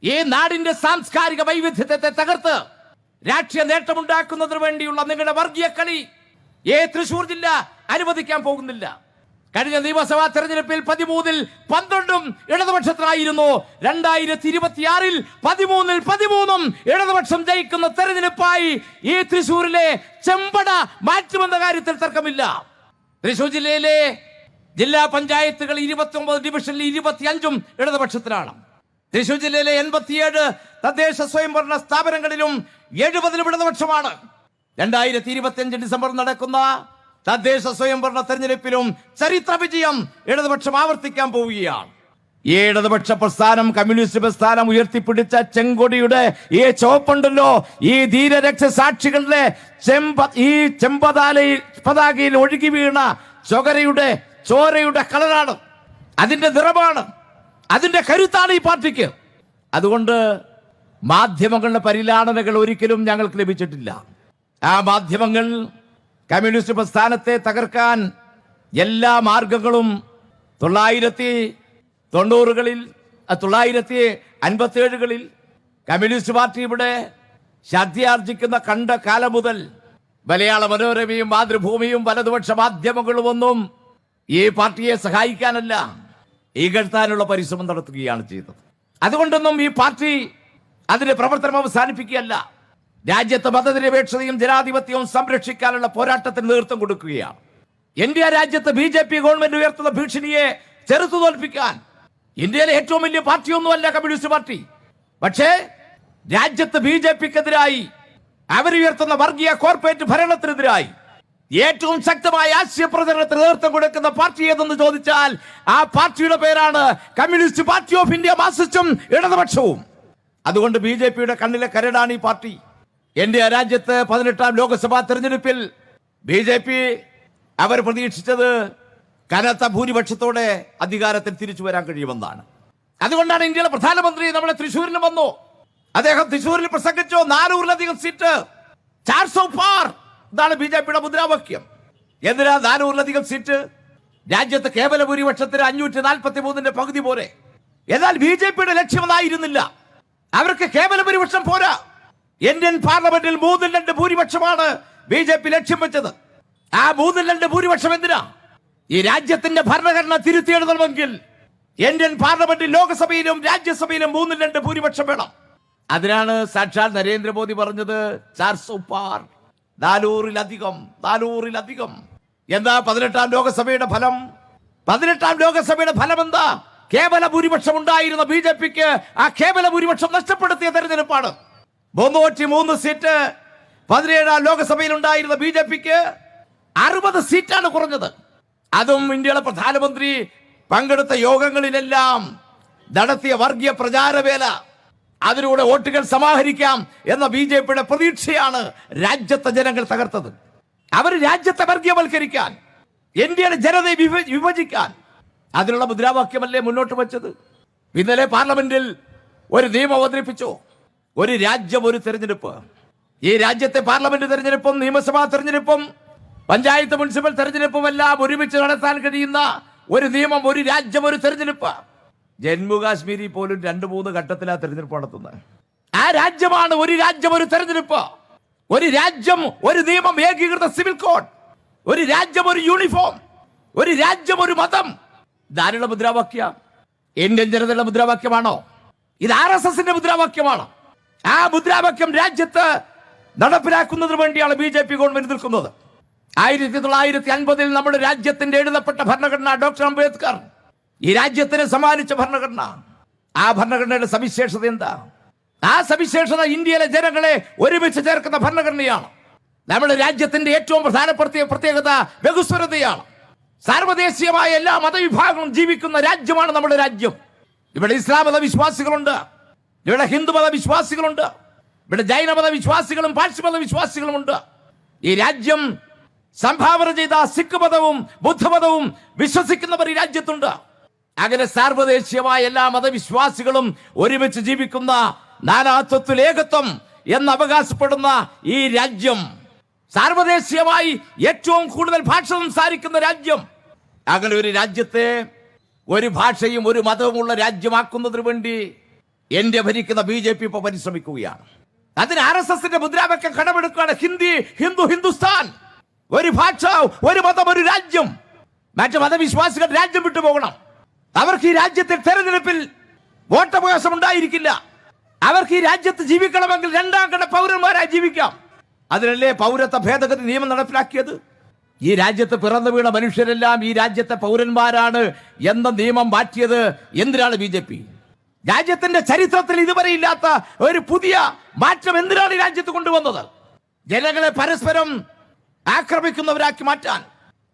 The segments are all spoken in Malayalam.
ഈ നാടിന്റെ സാംസ്കാരിക വൈവിധ്യത്തെ തകർത്ത് രാഷ്ട്രീയ നേട്ടമുണ്ടാക്കുന്നതിന് വേണ്ടിയുള്ള നിങ്ങളുടെ വർഗീയ കളി തൃശൂർ ജില്ല അനുവദിക്കാൻ പോകുന്നില്ല. കഴിഞ്ഞ നിയമസഭാ തെരഞ്ഞെടുപ്പിൽ 13-ൽ 12 ഇടതുപക്ഷത്തിനായിരുന്നു. 2026-ൽ 13-ൽ 13 ഇടതുപക്ഷം ജയിക്കുന്ന തെരഞ്ഞെടുപ്പായി ഈ തൃശൂരിലെ ചെമ്പട മാറ്റുമെന്ന കാര്യത്തിൽ തർക്കമില്ല. തൃശൂർ ജില്ലയിലെ ജില്ലാ പഞ്ചായത്തുകൾ 29 ഡിവിഷനിൽ 25 ഇടതുപക്ഷത്തിലാണ്. തൃശൂർ ജില്ലയിലെ 87 തദ്ദേശ സ്വയംഭരണ സ്ഥാപനങ്ങളിലും 70 ഇടതുപക്ഷമാണ്. 2025 ഡിസംബർ നടക്കുന്ന തദ്ദേശ സ്വയംഭരണ തെരഞ്ഞെടുപ്പിലും ചരിത്ര വിജയം ഇടതുപക്ഷം ആവർത്തിക്കാൻ പോവുകയാണ്. ഈ ഇടതുപക്ഷ പ്രസ്ഥാനം, കമ്മ്യൂണിസ്റ്റ് പ്രസ്ഥാനം ഉയർത്തിപ്പിടിച്ച ചെങ്കൊടിയുടെ ഈ ചുവപ്പുണ്ടല്ലോ, ഈ ധീരരക്ഷസാക്ഷികളുടെ ഈ പതാകയിൽ ഒഴുകി വീണ ചോരയുടെ കളറാണ്, അതിന്റെ നിറമാണ്, അതിന്റെ കരുത്താണ് ഈ പാർട്ടിക്ക്. അതുകൊണ്ട് മാധ്യമങ്ങളുടെ പരിലാളനകൾ ഒരിക്കലും ഞങ്ങൾക്ക് ലഭിച്ചിട്ടില്ല. ആ മാധ്യമങ്ങൾ കമ്മ്യൂണിസ്റ്റ് പ്രസ്ഥാനത്തെ തകർക്കാൻ എല്ലാ മാർഗങ്ങളും 1990-കളിൽ 1957-കളിൽ കമ്മ്യൂണിസ്റ്റ് പാർട്ടി ഇവിടെ ശക്തിയാർജിക്കുന്ന കണ്ട കാലം മുതൽ മലയാള മനോരമയും മാതൃഭൂമിയും വലതുപക്ഷ മാധ്യമങ്ങളും ഒന്നും ഈ പാർട്ടിയെ സഹായിക്കാനല്ല, ഈകഴ്ത്താനുള്ള പരിശ്രമം നടത്തുകയാണ് ചെയ്തത്. അതുകൊണ്ടൊന്നും ഈ പാർട്ടി അതിന്റെ പ്രവർത്തനം അവസാനിപ്പിക്കുകയല്ല, രാജ്യത്തെ മതനിരപേക്ഷതയും ജനാധിപത്യവും സംരക്ഷിക്കാനുള്ള പോരാട്ടത്തിന് നേതൃത്വം കൊടുക്കുകയാണ്. ഇന്ത്യ രാജ്യത്ത് BJP ഗവൺമെന്റ് ഉയർത്തുന്ന ഭീഷണിയെ ചെറുത്തു തോൽപ്പിക്കാൻ ഇന്ത്യയിലെ ഏറ്റവും വലിയ പാർട്ടിയൊന്നുമല്ല കമ്മ്യൂണിസ്റ്റ് പാർട്ടി. പക്ഷേ രാജ്യത്ത് BJPക്കെതിരായി അവരുയർത്തുന്ന വർഗീയ കോർപ്പറേറ്റ് ഭരണത്തിനെതിരായി ഏറ്റവും ശക്തമായ ആശയ പ്രചരണത്തിന് നേതൃത്വം കൊടുക്കുന്ന പാർട്ടി ഏതെന്ന് ചോദിച്ചാൽ ആ പാർട്ടിയുടെ പേരാണ് കമ്മ്യൂണിസ്റ്റ് പാർട്ടി ഓഫ് ഇന്ത്യ, മാർക്സിസ്റ്റും ഇടതുപക്ഷവും. അതുകൊണ്ട് BJPയുടെ കണ്ണിലെ കരടാണ് ഈ പാർട്ടി. ഇന്ത്യ രാജ്യത്ത് 18ാം ലോക്സഭാ തെരഞ്ഞെടുപ്പിൽ BJP അവർ പ്രതീക്ഷിച്ചത് കനത്ത ഭൂരിപക്ഷത്തോടെ അധികാരത്തിൽ തിരിച്ചു വരാൻ കഴിയുമെന്നാണ്. അതുകൊണ്ടാണ് ഇന്ത്യയിലെ പ്രധാനമന്ത്രി നമ്മുടെ തൃശ്ശൂരിൽ വന്നു. അദ്ദേഹം തൃശ്ശൂരിൽ പ്രസംഗിച്ചു. 400-ലധികം സീറ്റ്, 400 പാർ, ഇതാണ് BJPയുടെ മുദ്രാവാക്യം. എന്തിനാ 400-ലധികം സീറ്റ്? രാജ്യത്ത് കേവല ഭൂരിപക്ഷത്തിന് 543-ന്റെ പകുതി പോരെ. എന്നാൽ BJPയുടെ ലക്ഷ്യമതായിരുന്നില്ല. അവർക്ക് കേവല ഭൂരിപക്ഷം പോരാ. ഇന്ത്യൻ പാർലമെന്റിൽ 3/2 ഭൂരിപക്ഷമാണ് BJP ലക്ഷ്യം വെച്ചത്. ആ 3/2 ഭൂരിപക്ഷം എന്തിനാ? ഈ രാജ്യത്തിന്റെ ഭരണഘടന തിരുത്തിയെഴുതണമെങ്കിൽ ഇന്ത്യൻ പാർലമെന്റിൽ ലോകസഭയിലും രാജ്യസഭയിലും 3/2 ഭൂരിപക്ഷം വേണം. അതിനാണ് സാക്ഷാൽ നരേന്ദ്രമോദി പറഞ്ഞത് 400 പാർ, 400-ലധികം. എന്താ 18ാം ലോകസഭയുടെ ഫലം? 18ാം ലോകസഭയുടെ ഫലം എന്താ? കേവല ഭൂരിപക്ഷം ഉണ്ടായിരുന്ന BJPക്ക് ആ കേവല ഭൂരിപക്ഷം നഷ്ടപ്പെടുത്തിയ തെരഞ്ഞെടുപ്പാണ്. 303 സീറ്റ് 17ാം ലോകസഭയിൽ ഉണ്ടായിരുന്ന BJPക്ക് 60 സീറ്റാണ് കുറഞ്ഞത്. അതും ഇന്ത്യയുടെ പ്രധാനമന്ത്രി പങ്കെടുത്ത യോഗങ്ങളിലെല്ലാം നടത്തിയ വർഗീയ പ്രചാരവേല, അതിലൂടെ വോട്ടുകൾ സമാഹരിക്കാം എന്ന BJPയുടെ പ്രതീക്ഷയാണ് രാജ്യത്തെ ജനങ്ങൾ തകർത്തത്. അവർ രാജ്യത്തെ വർഗീയവൽക്കരിക്കാൻ, ഇന്ത്യയുടെ ജനതയെ വിഭജിക്കാൻ അതിനുള്ള മുദ്രാവാക്യമല്ലേ മുന്നോട്ട് വെച്ചത്? ഇന്നലെ പാർലമെന്റിൽ ഒരു നിയമം അവതരിപ്പിച്ചു. ഒരു രാജ്യം ഒരു തെരഞ്ഞെടുപ്പ്. ഈ രാജ്യത്തെ പാർലമെന്റ് തെരഞ്ഞെടുപ്പും നിയമസഭാ തെരഞ്ഞെടുപ്പും പഞ്ചായത്ത് മുനിസിപ്പൽ തെരഞ്ഞെടുപ്പും എല്ലാം ഒരുമിച്ച് നടത്താൻ കഴിയുന്ന ഒരു നിയമം, ഒരു രാജ്യം ഒരു തെരഞ്ഞെടുപ്പ്. ജമ്മു കാശ്മീരിൽ പോലും 2-3 ഘട്ടത്തിലാണ് തെരഞ്ഞെടുപ്പ് നടത്തുന്നത്. ആ രാജ്യമാണ് ഒരു രാജ്യം ഒരു തെരഞ്ഞെടുപ്പ്. ഒരു രാജ്യം ഒരു നിയമം, ഏകീകൃത സിവിൽ കോഡ്. ഒരു രാജ്യം ഒരു യൂണിഫോം. ഒരു രാജ്യം ഒരു മതം. ഇതാരുടെ മുദ്രാവാക്യം? ഇന്ത്യൻ ജനതയുടെ മുദ്രാവാക്യമാണോ? ഇത് RSSന്റെ മുദ്രാവാക്യമാണ്. ആ മുദ്രാവാക്യം രാജ്യത്ത് നടപ്പിലാക്കുന്നതിന് വേണ്ടിയാണ് BJP ഗവൺമെന്റ് നിൽക്കുന്നത്. 1950-ൽ നമ്മുടെ രാജ്യത്തിന്റെ എഴുതപ്പെട്ട ഭരണഘടന ഡോക്ടർ അംബേദ്കർ ഈ രാജ്യത്തിന് സമ്മാനിച്ച ഭരണഘടന. ആ ഭരണഘടനയുടെ സവിശേഷത എന്താ? ആ സവിശേഷത ഇന്ത്യയിലെ ജനങ്ങളെ ഒരുമിച്ച് ചേർക്കുന്ന ഭരണഘടനയാണ്. നമ്മുടെ രാജ്യത്തിന്റെ ഏറ്റവും പ്രത്യേകത ബഹുസ്വരതയാണ്. സാർവദേശീയമായ എല്ലാ മതവിഭാഗങ്ങളും ജീവിക്കുന്ന രാജ്യമാണ് നമ്മുടെ രാജ്യം. ഇവിടെ ഇസ്ലാം മത വിശ്വാസികളുണ്ട്, ഇവിടെ ഹിന്ദു മത വിശ്വാസികളുണ്ട്, ഇവിടെ ജൈന മത വിശ്വാസികളും പാഴ്സിമത വിശ്വാസികളുമുണ്ട്. ഈ രാജ്യം സംഭാവന ചെയ്ത സിഖ് മതവും ബുദ്ധമതവും വിശ്വസിക്കുന്നവർ ഈ രാജ്യത്തുണ്ട്. അങ്ങനെ സാർവദേശീയമായ എല്ലാ മതവിശ്വാസികളും ഒരുമിച്ച് ജീവിക്കുന്ന നാനാത്വത്തിൽ ഏകത്വം എന്ന് അവകാശപ്പെടുന്ന ഈ രാജ്യം, സാർവദേശീയമായി ഏറ്റവും കൂടുതൽ ഭാഷ സംസാരിക്കുന്ന രാജ്യം. അങ്ങനെ ഒരു രാജ്യത്തെ ഒരു ഭാഷയും ഒരു മതവുമുള്ള രാജ്യമാക്കുന്നതിന് വേണ്ടി ഇന്ത്യ ഭരിക്കുന്ന BJP ഇപ്പോൾ പരിശ്രമിക്കുകയാണ്. അതിന് RSSന്റെ മുദ്രാവാക്യം കടമെടുക്കുകയാണ്. ഹിന്ദി, ഹിന്ദുസ്ഥാൻ, ഒരു ഭാഷ, ഒരു മതം, ഒരു രാജ്യം. മറ്റു മതവിശ്വാസികൾ രാജ്യം വിട്ടുപോകണം. അവർക്ക് ഈ രാജ്യത്തെ തെരഞ്ഞെടുപ്പിൽ വോട്ടവകാശം ഉണ്ടായിരിക്കില്ല. അവർക്ക് ഈ രാജ്യത്ത് ജീവിക്കണമെങ്കിൽ രണ്ടാം കട പൗരന്മാരായി ജീവിക്കാം. അതിനല്ലേ പൗരത്വ ഭേദഗതി നിയമം നടപ്പിലാക്കിയത്? ഈ രാജ്യത്ത് പിറന്നു വീണ മനുഷ്യരെല്ലാം ഈ രാജ്യത്തെ പൗരന്മാരാണ് എന്ന നിയമം മാറ്റിയത് എന്തിനാണ് BJP? രാജ്യത്തിന്റെ ചരിത്രത്തിൽ ഇതുവരെ ഇല്ലാത്ത ഒരു പുതിയ മാറ്റം എന്തിനാണ് ഈ രാജ്യത്ത് കൊണ്ടുവന്നത്? ജനങ്ങളെ പരസ്പരം ആക്രമിക്കുന്നവരാക്കി മാറ്റാൻ,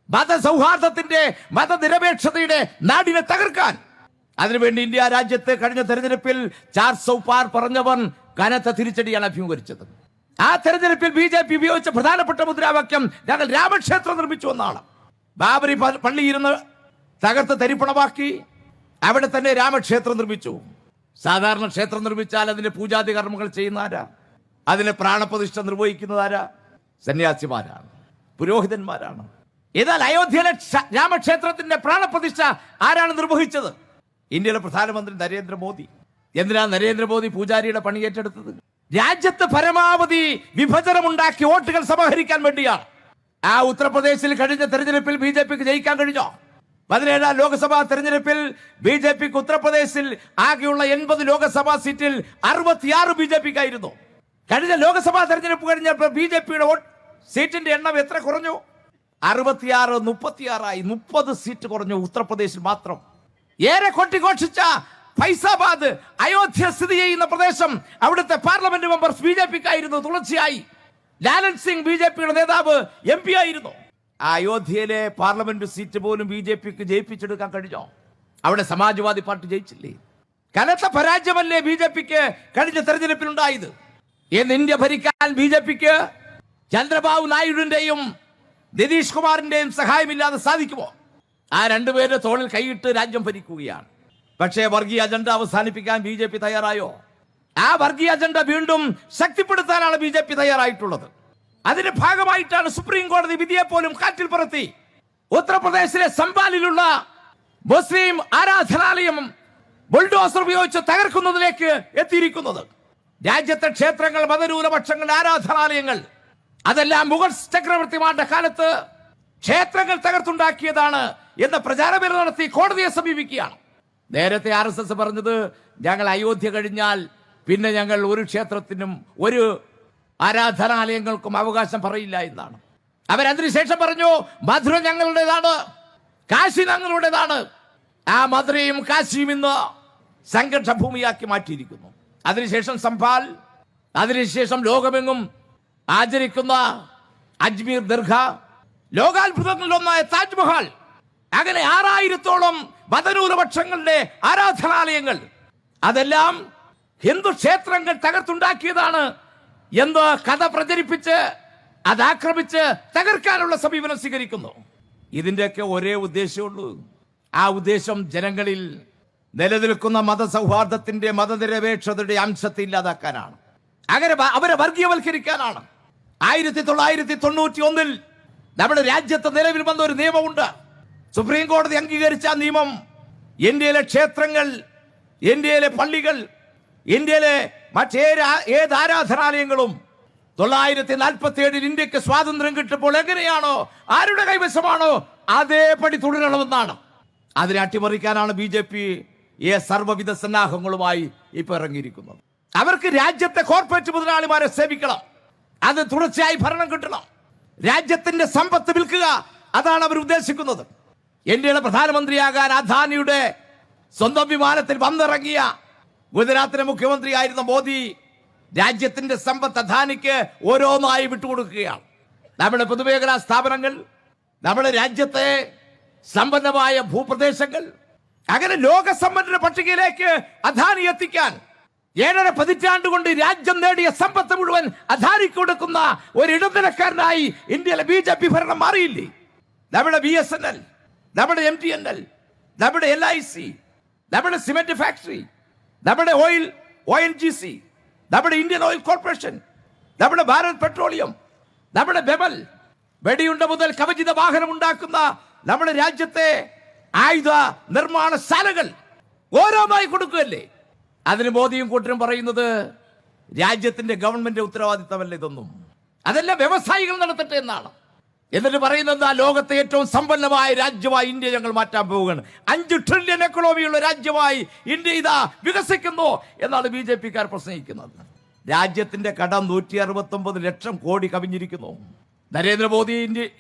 മതസൗഹാർദ്ദത്തിന്റെ, മതനിരപേക്ഷതയുടെ നാടിനെ തകർക്കാൻ. അതിനുവേണ്ടി ഇന്ത്യ രാജ്യത്ത് കഴിഞ്ഞ തെരഞ്ഞെടുപ്പിൽ 400 പാർ പറഞ്ഞവൻ കനത്ത തിരിച്ചടിയാണ് അഭിമുഖീകരിച്ചത്. ആ തെരഞ്ഞെടുപ്പിൽ BJP ഉപയോഗിച്ച പ്രധാനപ്പെട്ട മുദ്രാവാക്യം ഞങ്ങൾ രാമക്ഷേത്രം നിർമ്മിച്ചു എന്നാണ്. ബാബരി പള്ളി ഇരുന്ന് തകർത്ത് തരിപ്പണമാക്കി അവിടെ തന്നെ രാമക്ഷേത്രം നിർമ്മിച്ചു. സാധാരണ ക്ഷേത്രം നിർമ്മിച്ചാൽ അതിന്റെ പൂജാതി കർമ്മങ്ങൾ ചെയ്യുന്നതാരാ? അതിന് പ്രാണപ്രതിഷ്ഠ നിർവഹിക്കുന്നതാരാ? സന്യാസിമാരാണ്, പുരോഹിതന്മാരാണ്. എന്നാൽ അയോധ്യയിലെ രാമക്ഷേത്രത്തിന്റെ പ്രാണപ്രതിഷ്ഠ ആരാണ് നിർവഹിച്ചത്? ഇന്ത്യയിലെ പ്രധാനമന്ത്രി നരേന്ദ്രമോദി. എന്തിനാ നരേന്ദ്രമോദി പൂജാരിയുടെ പണി ഏറ്റെടുത്തത്? രാജ്യത്ത് പരമാവധി വിഭജനമുണ്ടാക്കി വോട്ടുകൾ സമാഹരിക്കാൻ വേണ്ടിയാണ്. ആ ഉത്തർപ്രദേശിൽ കഴിഞ്ഞ തെരഞ്ഞെടുപ്പിൽ BJPക്ക് ജയിക്കാൻ കഴിഞ്ഞോ? 17ാം ലോക്സഭാ തെരഞ്ഞെടുപ്പിൽ BJPക്ക് ഉത്തർപ്രദേശിൽ ആകെയുള്ള 80 ലോക്സഭാ സീറ്റിൽ 66 BJPക്കായിരുന്നു. കഴിഞ്ഞ ലോക്സഭാ തെരഞ്ഞെടുപ്പ് കഴിഞ്ഞപ്പോൾ BJPയുടെ സീറ്റിന്റെ എണ്ണം എത്ര കുറഞ്ഞു? 66 36ആയി. 30 സീറ്റ് കുറഞ്ഞു ഉത്തർപ്രദേശിൽ മാത്രം. ഏറെ കൊട്ടിഘോഷിച്ച ഫൈസാബാദ്, അയോധ്യ സ്ഥിതി ചെയ്യുന്ന പ്രദേശം, അവിടുത്തെ പാർലമെന്റ് മെമ്പേഴ്സ് BJPക്കായിരുന്നു. തുടർച്ചയായി ലാലൻ സിംഗ് BJPയുടെ നേതാവ് MP ആയിരുന്നു. ആ അയോധ്യയിലെ പാർലമെന്റ് സീറ്റ് പോലും BJPക്ക് ജയിപ്പിച്ചെടുക്കാൻ കഴിഞ്ഞോ? അവിടെ സമാജ്വാദി പാർട്ടി ജയിച്ചില്ലേ? കനത്ത പരാജയമല്ലേ BJPക്ക് കഴിഞ്ഞ തെരഞ്ഞെടുപ്പിൽ ഉണ്ടായത്? ഇന്ന് ഇന്ത്യ ഭരിക്കാൻ BJPക്ക് ചന്ദ്രബാബു നായിഡുവിന്റെയും നിതീഷ് കുമാറിന്റെയും സഹായമില്ലാതെ സാധിക്കുമോ? ആ രണ്ടുപേരുടെ തോളിൽ കൈയിട്ട് രാജ്യം ഭരിക്കുകയാണ്. പക്ഷേ വർഗീയ അജണ്ട അവസാനിപ്പിക്കാൻ BJP തയ്യാറായോ? ആ വർഗീയ അജണ്ട വീണ്ടും ശക്തിപ്പെടുത്താനാണ് BJP തയ്യാറായിട്ടുള്ളത്. അതിന്റെ ഭാഗമായിട്ടാണ് സുപ്രീം കോടതി വിധിയെ പോലും കാറ്റിൽ പറത്തി ഉത്തർപ്രദേശിലെ സംബാലിലുള്ള മുസ്ലിം ആരാധനാലയം ബുൾഡോസർ ഉപയോഗിച്ച് തകർക്കുന്നതിലേക്ക് എത്തിയിരിക്കുന്നത്. രാജ്യത്തെ ക്ഷേത്രങ്ങൾ, മതന്യൂനപക്ഷങ്ങളുടെ ആരാധനാലയങ്ങൾ, അതെല്ലാം മുഗൾ ചക്രവർത്തിമാരുടെ കാലത്ത് ക്ഷേത്രങ്ങൾ തകർത്തുണ്ടാക്കിയതാണ് എന്ന പ്രചാരവേല നടത്തി കോടതിയെ സമീപിക്കുകയാണ്. നേരത്തെ RSS പറഞ്ഞത് ഞങ്ങൾ അയോധ്യ കഴിഞ്ഞാൽ പിന്നെ ഞങ്ങൾ ഒരു ക്ഷേത്രത്തിനും ഒരു ആരാധനാലയങ്ങൾക്കും അവകാശം പറയില്ല എന്നാണ്. അവരതിനുശേഷം പറഞ്ഞു മധുര ഞങ്ങളുടേതാണ്, കാശി ഞങ്ങളുടേതാണ്. ആ മധുരയും കാശിയും ഇന്ന് സംഘർഷ ഭൂമിയാക്കി മാറ്റിയിരിക്കുന്നു. അതിനുശേഷം സംഭാൽ, അതിനുശേഷം ലോകമെങ്ങും ആചരിക്കുന്ന അജ്മീർ ദർഗ, ലോകാത്ഭുതങ്ങളിലൊന്നായ താജ്മഹൽ, അങ്ങനെ 6000-ഓളം മതന്യൂനപക്ഷങ്ങളുടെ ആരാധനാലയങ്ങൾ, അതെല്ലാം ഹിന്ദു ക്ഷേത്രങ്ങൾ തകർത്തുണ്ടാക്കിയതാണ് എന്ന് കഥ പ്രചരിപ്പിച്ച് അതാക്രമിച്ച് തകർക്കാനുള്ള സമീപനം സ്വീകരിക്കുന്നു. ഇതിന്റെയൊക്കെ ഒരേ ഉദ്ദേശമുള്ളൂ. ആ ഉദ്ദേശം ജനങ്ങളിൽ നിലനിൽക്കുന്ന മതസൗഹാർദ്ദത്തിന്റെ, മതനിരപേക്ഷതയുടെ അംശത്തെ ഇല്ലാതാക്കാനാണ്. അങ്ങനെ അവരെ വർഗീയവൽക്കരിക്കാനാണ്. 1991 നമ്മുടെ രാജ്യത്ത് നിലവിൽ വന്ന ഒരു നിയമമുണ്ട്. സുപ്രീം കോടതി അംഗീകരിച്ച നിയമം ഇന്ത്യയിലെ ക്ഷേത്രങ്ങൾ, ഇന്ത്യയിലെ പള്ളികൾ, ഇന്ത്യയിലെ ഏത് ആരാധനാലയങ്ങളും 947 ഇന്ത്യക്ക് സ്വാതന്ത്ര്യം കിട്ടുമ്പോൾ എങ്ങനെയാണോ, ആരുടെ കൈവശമാണോ അതേപടി തുടരണമെന്നാണ്. അതിനെ അട്ടിമറിക്കാനാണ് BJP സർവ്വവിധ സന്നാഹങ്ങളുമായി ഇപ്പൊ ഇറങ്ങിയിരിക്കുന്നത്. അവർക്ക് രാജ്യത്തെ കോർപ്പറേറ്റ് മുതലാളിമാരെ സേവിക്കണം, അത് തുടർച്ചയായി ഭരണം കിട്ടണം, രാജ്യത്തിന്റെ സമ്പത്ത് വിൽക്കുക, അതാണ് അവർ ഉദ്ദേശിക്കുന്നത്. ഇന്ത്യയുടെ പ്രധാനമന്ത്രിയാകാൻ അദാനിയുടെ സ്വന്തം വിമാനത്തിൽ വന്നിറങ്ങിയ ഗുജറാത്തിലെ മുഖ്യമന്ത്രിയായിരുന്ന മോദി രാജ്യത്തിന്റെ സമ്പത്ത് അദാനിക്ക് ഓരോന്നായി വിട്ടുകൊടുക്കുകയാണ്. നമ്മുടെ പൊതുമേഖലാ സ്ഥാപനങ്ങൾ, നമ്മുടെ രാജ്യത്തെ സമ്പന്നമായ ഭൂപ്രദേശങ്ങൾ, അങ്ങനെ ലോകസമ്പന്നരുടെ പട്ടികയിലേക്ക് അദാനി എത്തിക്കാൻ 7.5 പതിറ്റാണ്ട് കൊണ്ട് രാജ്യം നേടിയ സമ്പത്ത് മുഴുവൻ അദാനിക്ക് കൊടുക്കുന്ന ഒരു ഇടനിലക്കാരനായി ഇന്ത്യയിലെ BJP ഭരണം മാറിയില്ലേ? നമ്മുടെ BSNL, നമ്മുടെ MTNL, നമ്മുടെ LIC, നമ്മുടെ സിമെന്റ് ഫാക്ടറി, നമ്മുടെ ഓയിൽ ONGC, നമ്മുടെ ഇന്ത്യൻ ഓയിൽ കോർപ്പറേഷൻ, നമ്മുടെ ഭാരത് പെട്രോളിയം, നമ്മുടെ ബെമൽ, വെടിയുണ്ട മുതൽ കവചിത വാഹനം ഉണ്ടാക്കുന്ന നമ്മുടെ രാജ്യത്തെ ആയുധ നിർമ്മാണശാലകൾ ഓരോന്നായി കൊടുക്കുകയല്ലേ? അതിന് മോദിയും കൂട്ടരും പറയുന്നത് രാജ്യത്തിന്റെ ഗവൺമെന്റ് ഉത്തരവാദിത്തമല്ല ഇതൊന്നും, അതെല്ലാം വ്യവസായികൾ നടത്തട്ടെ എന്നാണ്. എന്നിട്ട് പറയുന്നത് ആ ലോകത്തെ ഏറ്റവും സമ്പന്നമായ രാജ്യമായി ഇന്ത്യ ഞങ്ങൾ മാറ്റാൻ പോവുകയാണ്, 5 ട്രില്യൺ എക്കണോമിയുള്ള രാജ്യമായി ഇന്ത്യ ഇതാ വികസിക്കുന്നു എന്നാണ് BJP-ക്കാർ പ്രസംഗിക്കുന്നത്. രാജ്യത്തിന്റെ കടം 169 ലക്ഷം കോടി കവിഞ്ഞിരിക്കുന്നു. നരേന്ദ്രമോദി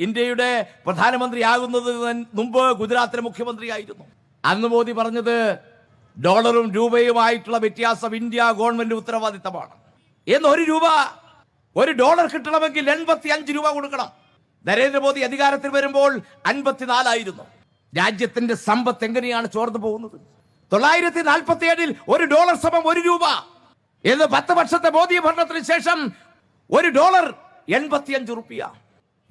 ഇന്ത്യയുടെ പ്രധാനമന്ത്രിയാകുന്നതിന് മുമ്പ് ഗുജറാത്തിലെ മുഖ്യമന്ത്രിയായിരുന്നു. അന്ന് മോദി പറഞ്ഞത് ഡോളറും രൂപയുമായിട്ടുള്ള വ്യത്യാസം ഇന്ത്യ ഗവൺമെന്റ് ഉത്തരവാദിത്തമാണ് എന്ന്. ഒരു ഡോളർ കിട്ടണമെങ്കിൽ 85 രൂപ കൊടുക്കണം. നരേന്ദ്രമോദി അധികാരത്തിൽ വരുമ്പോൾ 54 ആയിരുന്നു. രാജ്യത്തിന്റെ സമ്പത്ത് എങ്ങനെയാണ് ചോർന്നു പോകുന്നത്? 947 ഒരു ഡോളർ സമം 1 രൂപ എന്ന് 10 വർഷത്തെ മോദി ഭരണത്തിന് ശേഷം ഒരു ഡോളർ 85 റുപ്യ.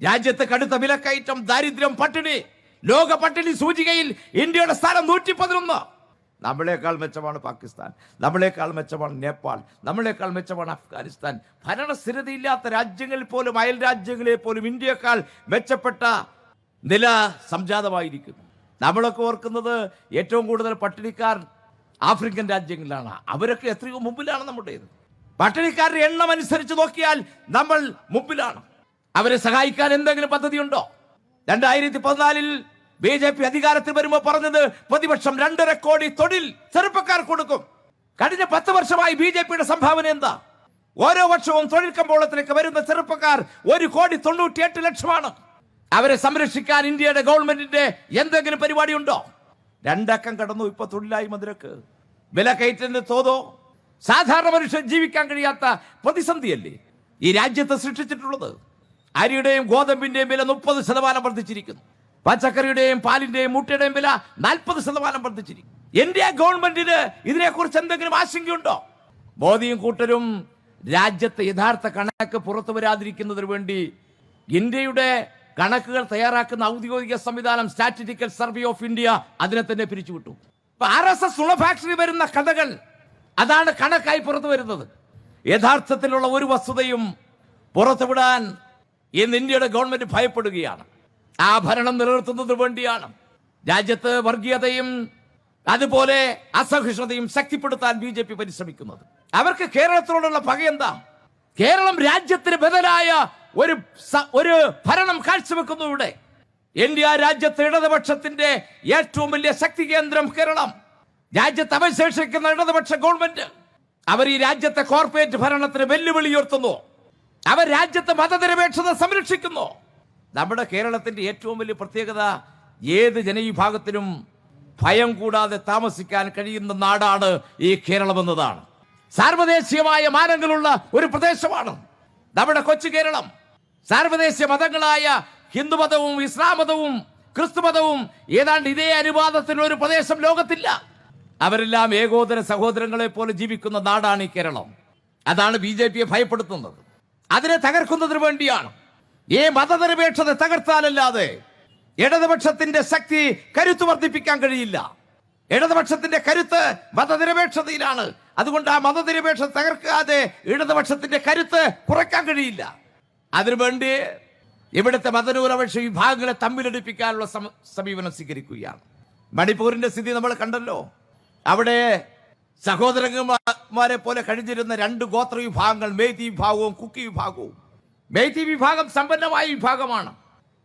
രാജ്യത്ത് കടുത്ത വിലക്കയറ്റം, ദാരിദ്ര്യം, പട്ടിണി. ലോക പട്ടിണി സൂചികയിൽ ഇന്ത്യയുടെ സ്ഥാനം 111. നമ്മളെക്കാൾ മെച്ചമാണ് പാകിസ്ഥാൻ, നമ്മളെക്കാൾ മെച്ചമാണ് നേപ്പാൾ, നമ്മളെക്കാൾ മെച്ചമാണ് അഫ്ഗാനിസ്ഥാൻ. ഭരണസ്ഥിരതയില്ലാത്ത രാജ്യങ്ങളിൽ പോലും, അയൽ രാജ്യങ്ങളെ പോലും ഇന്ത്യയെക്കാൾ മെച്ചപ്പെട്ട നില സംജാതമായിരിക്കുന്നു. നമ്മളൊക്കെ ഓർക്കുന്നത് ഏറ്റവും കൂടുതൽ പട്ടിണിക്കാർ ആഫ്രിക്കൻ രാജ്യങ്ങളിലാണ്. അവരൊക്കെ എത്രയോ മുമ്പിലാണ് നമ്മുടേത്. പട്ടിണിക്കാരുടെ എണ്ണം അനുസരിച്ച് നോക്കിയാൽ നമ്മൾ മുമ്പിലാണ്. അവരെ സഹായിക്കാൻ എന്തെങ്കിലും പദ്ധതിയുണ്ടോ? 2014 BJP അധികാരത്തിൽ വരുമ്പോൾ പറഞ്ഞത് പ്രതിപക്ഷം 2.5 കോടി തൊഴിൽ ചെറുപ്പക്കാർക്ക് കൊടുക്കും. കഴിഞ്ഞ 10 വർഷമായി BJP-യുടെ സംഭാവന എന്താ? ഓരോ വർഷവും തൊഴിൽ കമ്പോളത്തിലേക്ക് വരുന്ന ചെറുപ്പക്കാർ 1.98 ലക്ഷമാണ്. അവരെ സംരക്ഷിക്കാൻ ഇന്ത്യയുടെ ഗവൺമെന്റിന്റെ എന്തെങ്കിലും പരിപാടി ഉണ്ടോ? 2 അക്കം കടന്നു ഇപ്പൊ തൊഴിലായ്മ നിരക്ക്. വിലക്കയറ്റത്തിന്റെ തോതോ സാധാരണ മനുഷ്യൻ ജീവിക്കാൻ കഴിയാത്ത പ്രതിസന്ധിയല്ലേ ഈ രാജ്യത്ത് സൃഷ്ടിച്ചിട്ടുള്ളത്? അരിയുടെയും ഗോതമ്പിന്റെയും വില 30% വർദ്ധിച്ചിരിക്കുന്നു. പച്ചക്കറിയുടെയും പാലിന്റെയും മുട്ടയുടെയും വില 40% വർദ്ധിച്ചിരിക്കുന്നു. ഇന്ത്യ ഗവൺമെന്റിന് ഇതിനെക്കുറിച്ച് എന്തെങ്കിലും ആശങ്കയുണ്ടോ? മോദിയും കൂട്ടരും രാജ്യത്തെ യഥാർത്ഥ കണക്ക് പുറത്തു വരാതിരിക്കുന്നതിന് വേണ്ടി ഇന്ത്യയുടെ കണക്കുകൾ തയ്യാറാക്കുന്ന ഔദ്യോഗിക സംവിധാനം സ്റ്റാറ്റിസ്റ്റിക്കൽ സർവേ ഓഫ് ഇന്ത്യ അതിനെ തന്നെ പിരിച്ചുവിട്ടു. RSS നുണ ഫാക്ടറി വരുന്ന കഥകൾ, അതാണ് കണക്കായി പുറത്തു വരുന്നത്. യഥാർത്ഥത്തിലുള്ള ഒരു വസ്തുതയും പുറത്തുവിടാൻ ഇന്ന് ഇന്ത്യയുടെ ഗവൺമെന്റ് ഭയപ്പെടുകയാണ്. ആ ഭരണം നിലനിർത്തുന്നതിന് വേണ്ടിയാണ് രാജ്യത്ത് വർഗീയതയും അതുപോലെ അസഹിഷ്ണുതയും ശക്തിപ്പെടുത്താൻ BJP പരിശ്രമിക്കുന്നത്. അവർക്ക് കേരളത്തിനോടുള്ള പകയെന്താ? കേരളം രാജ്യത്തിന് ബദലായ ഒരു ഭരണം കാഴ്ചവെക്കുന്നു. ഇവിടെ ഇന്ത്യ രാജ്യത്ത് ഇടതുപക്ഷത്തിന്റെ ഏറ്റവും വലിയ ശക്തി കേന്ദ്രം കേരളം. രാജ്യത്ത് അവശേഷിക്കുന്ന ഇടതുപക്ഷ ഗവൺമെന്റ് അവർ ഈ രാജ്യത്തെ കോർപ്പറേറ്റ് ഭരണത്തിന് വെല്ലുവിളി ഉയർത്തുന്നു. അവർ രാജ്യത്തെ മതനിരപേക്ഷത സംരക്ഷിക്കുന്നു. നമ്മുടെ കേരളത്തിന്റെ ഏറ്റവും വലിയ പ്രത്യേകത ഏത് ജനവിഭാഗത്തിനും ഭയം കൂടാതെ താമസിക്കാൻ കഴിയുന്ന നാടാണ് ഈ കേരളം എന്നതാണ്. സാർവദേശീയമായ മാനങ്ങളുള്ള ഒരു പ്രദേശമാണ് നമ്മുടെ കൊച്ചു കേരളം. സാർവദേശീയ മതങ്ങളായ ഹിന്ദുമതവും ഇസ്ലാം മതവും ക്രിസ്തുമതവും ഏതാണ്ട് ഇതേ അനുപാതത്തിലുള്ള ഒരു പ്രദേശം ലോകത്തില്ല. അവരെല്ലാം ഏകോദര സഹോദരങ്ങളെ പോലെ ജീവിക്കുന്ന നാടാണ് ഈ കേരളം. അതാണ് BJP-യെ ഭയപ്പെടുത്തുന്നത്. അതിനെ തകർക്കുന്നതിന് വേണ്ടിയാണ്. ഈ മതനിരപേക്ഷത തകർത്താലല്ലാതെ ഇടതുപക്ഷത്തിന്റെ ശക്തി കരുത്ത് വർദ്ധിപ്പിക്കാൻ കഴിയില്ല. ഇടതുപക്ഷത്തിന്റെ കരുത്ത് മതനിരപേക്ഷതയിലാണ്. അതുകൊണ്ട് ആ മതനിരപേക്ഷത തകർക്കാതെ ഇടതുപക്ഷത്തിന്റെ കരുത്ത് കുറയ്ക്കാൻ കഴിയില്ല. അതിനുവേണ്ടി ഇവിടുത്തെ മതന്യൂനപക്ഷ വിഭാഗങ്ങളെ തമ്മിലടിപ്പിക്കാനുള്ള സമീപനം സ്വീകരിക്കുകയാണ്. മണിപ്പൂരിന്റെ സ്ഥിതി നമ്മൾ കണ്ടല്ലോ. അവിടെ സഹോദരന്മാരെ പോലെ കഴിഞ്ഞിരുന്ന 2 ഗോത്ര വിഭാഗങ്ങൾ, മേത്തി വിഭാഗവും കുക്കി വിഭാഗവും. മേത്തി വിഭാഗം സമ്പന്നമായ വിഭാഗമാണ്.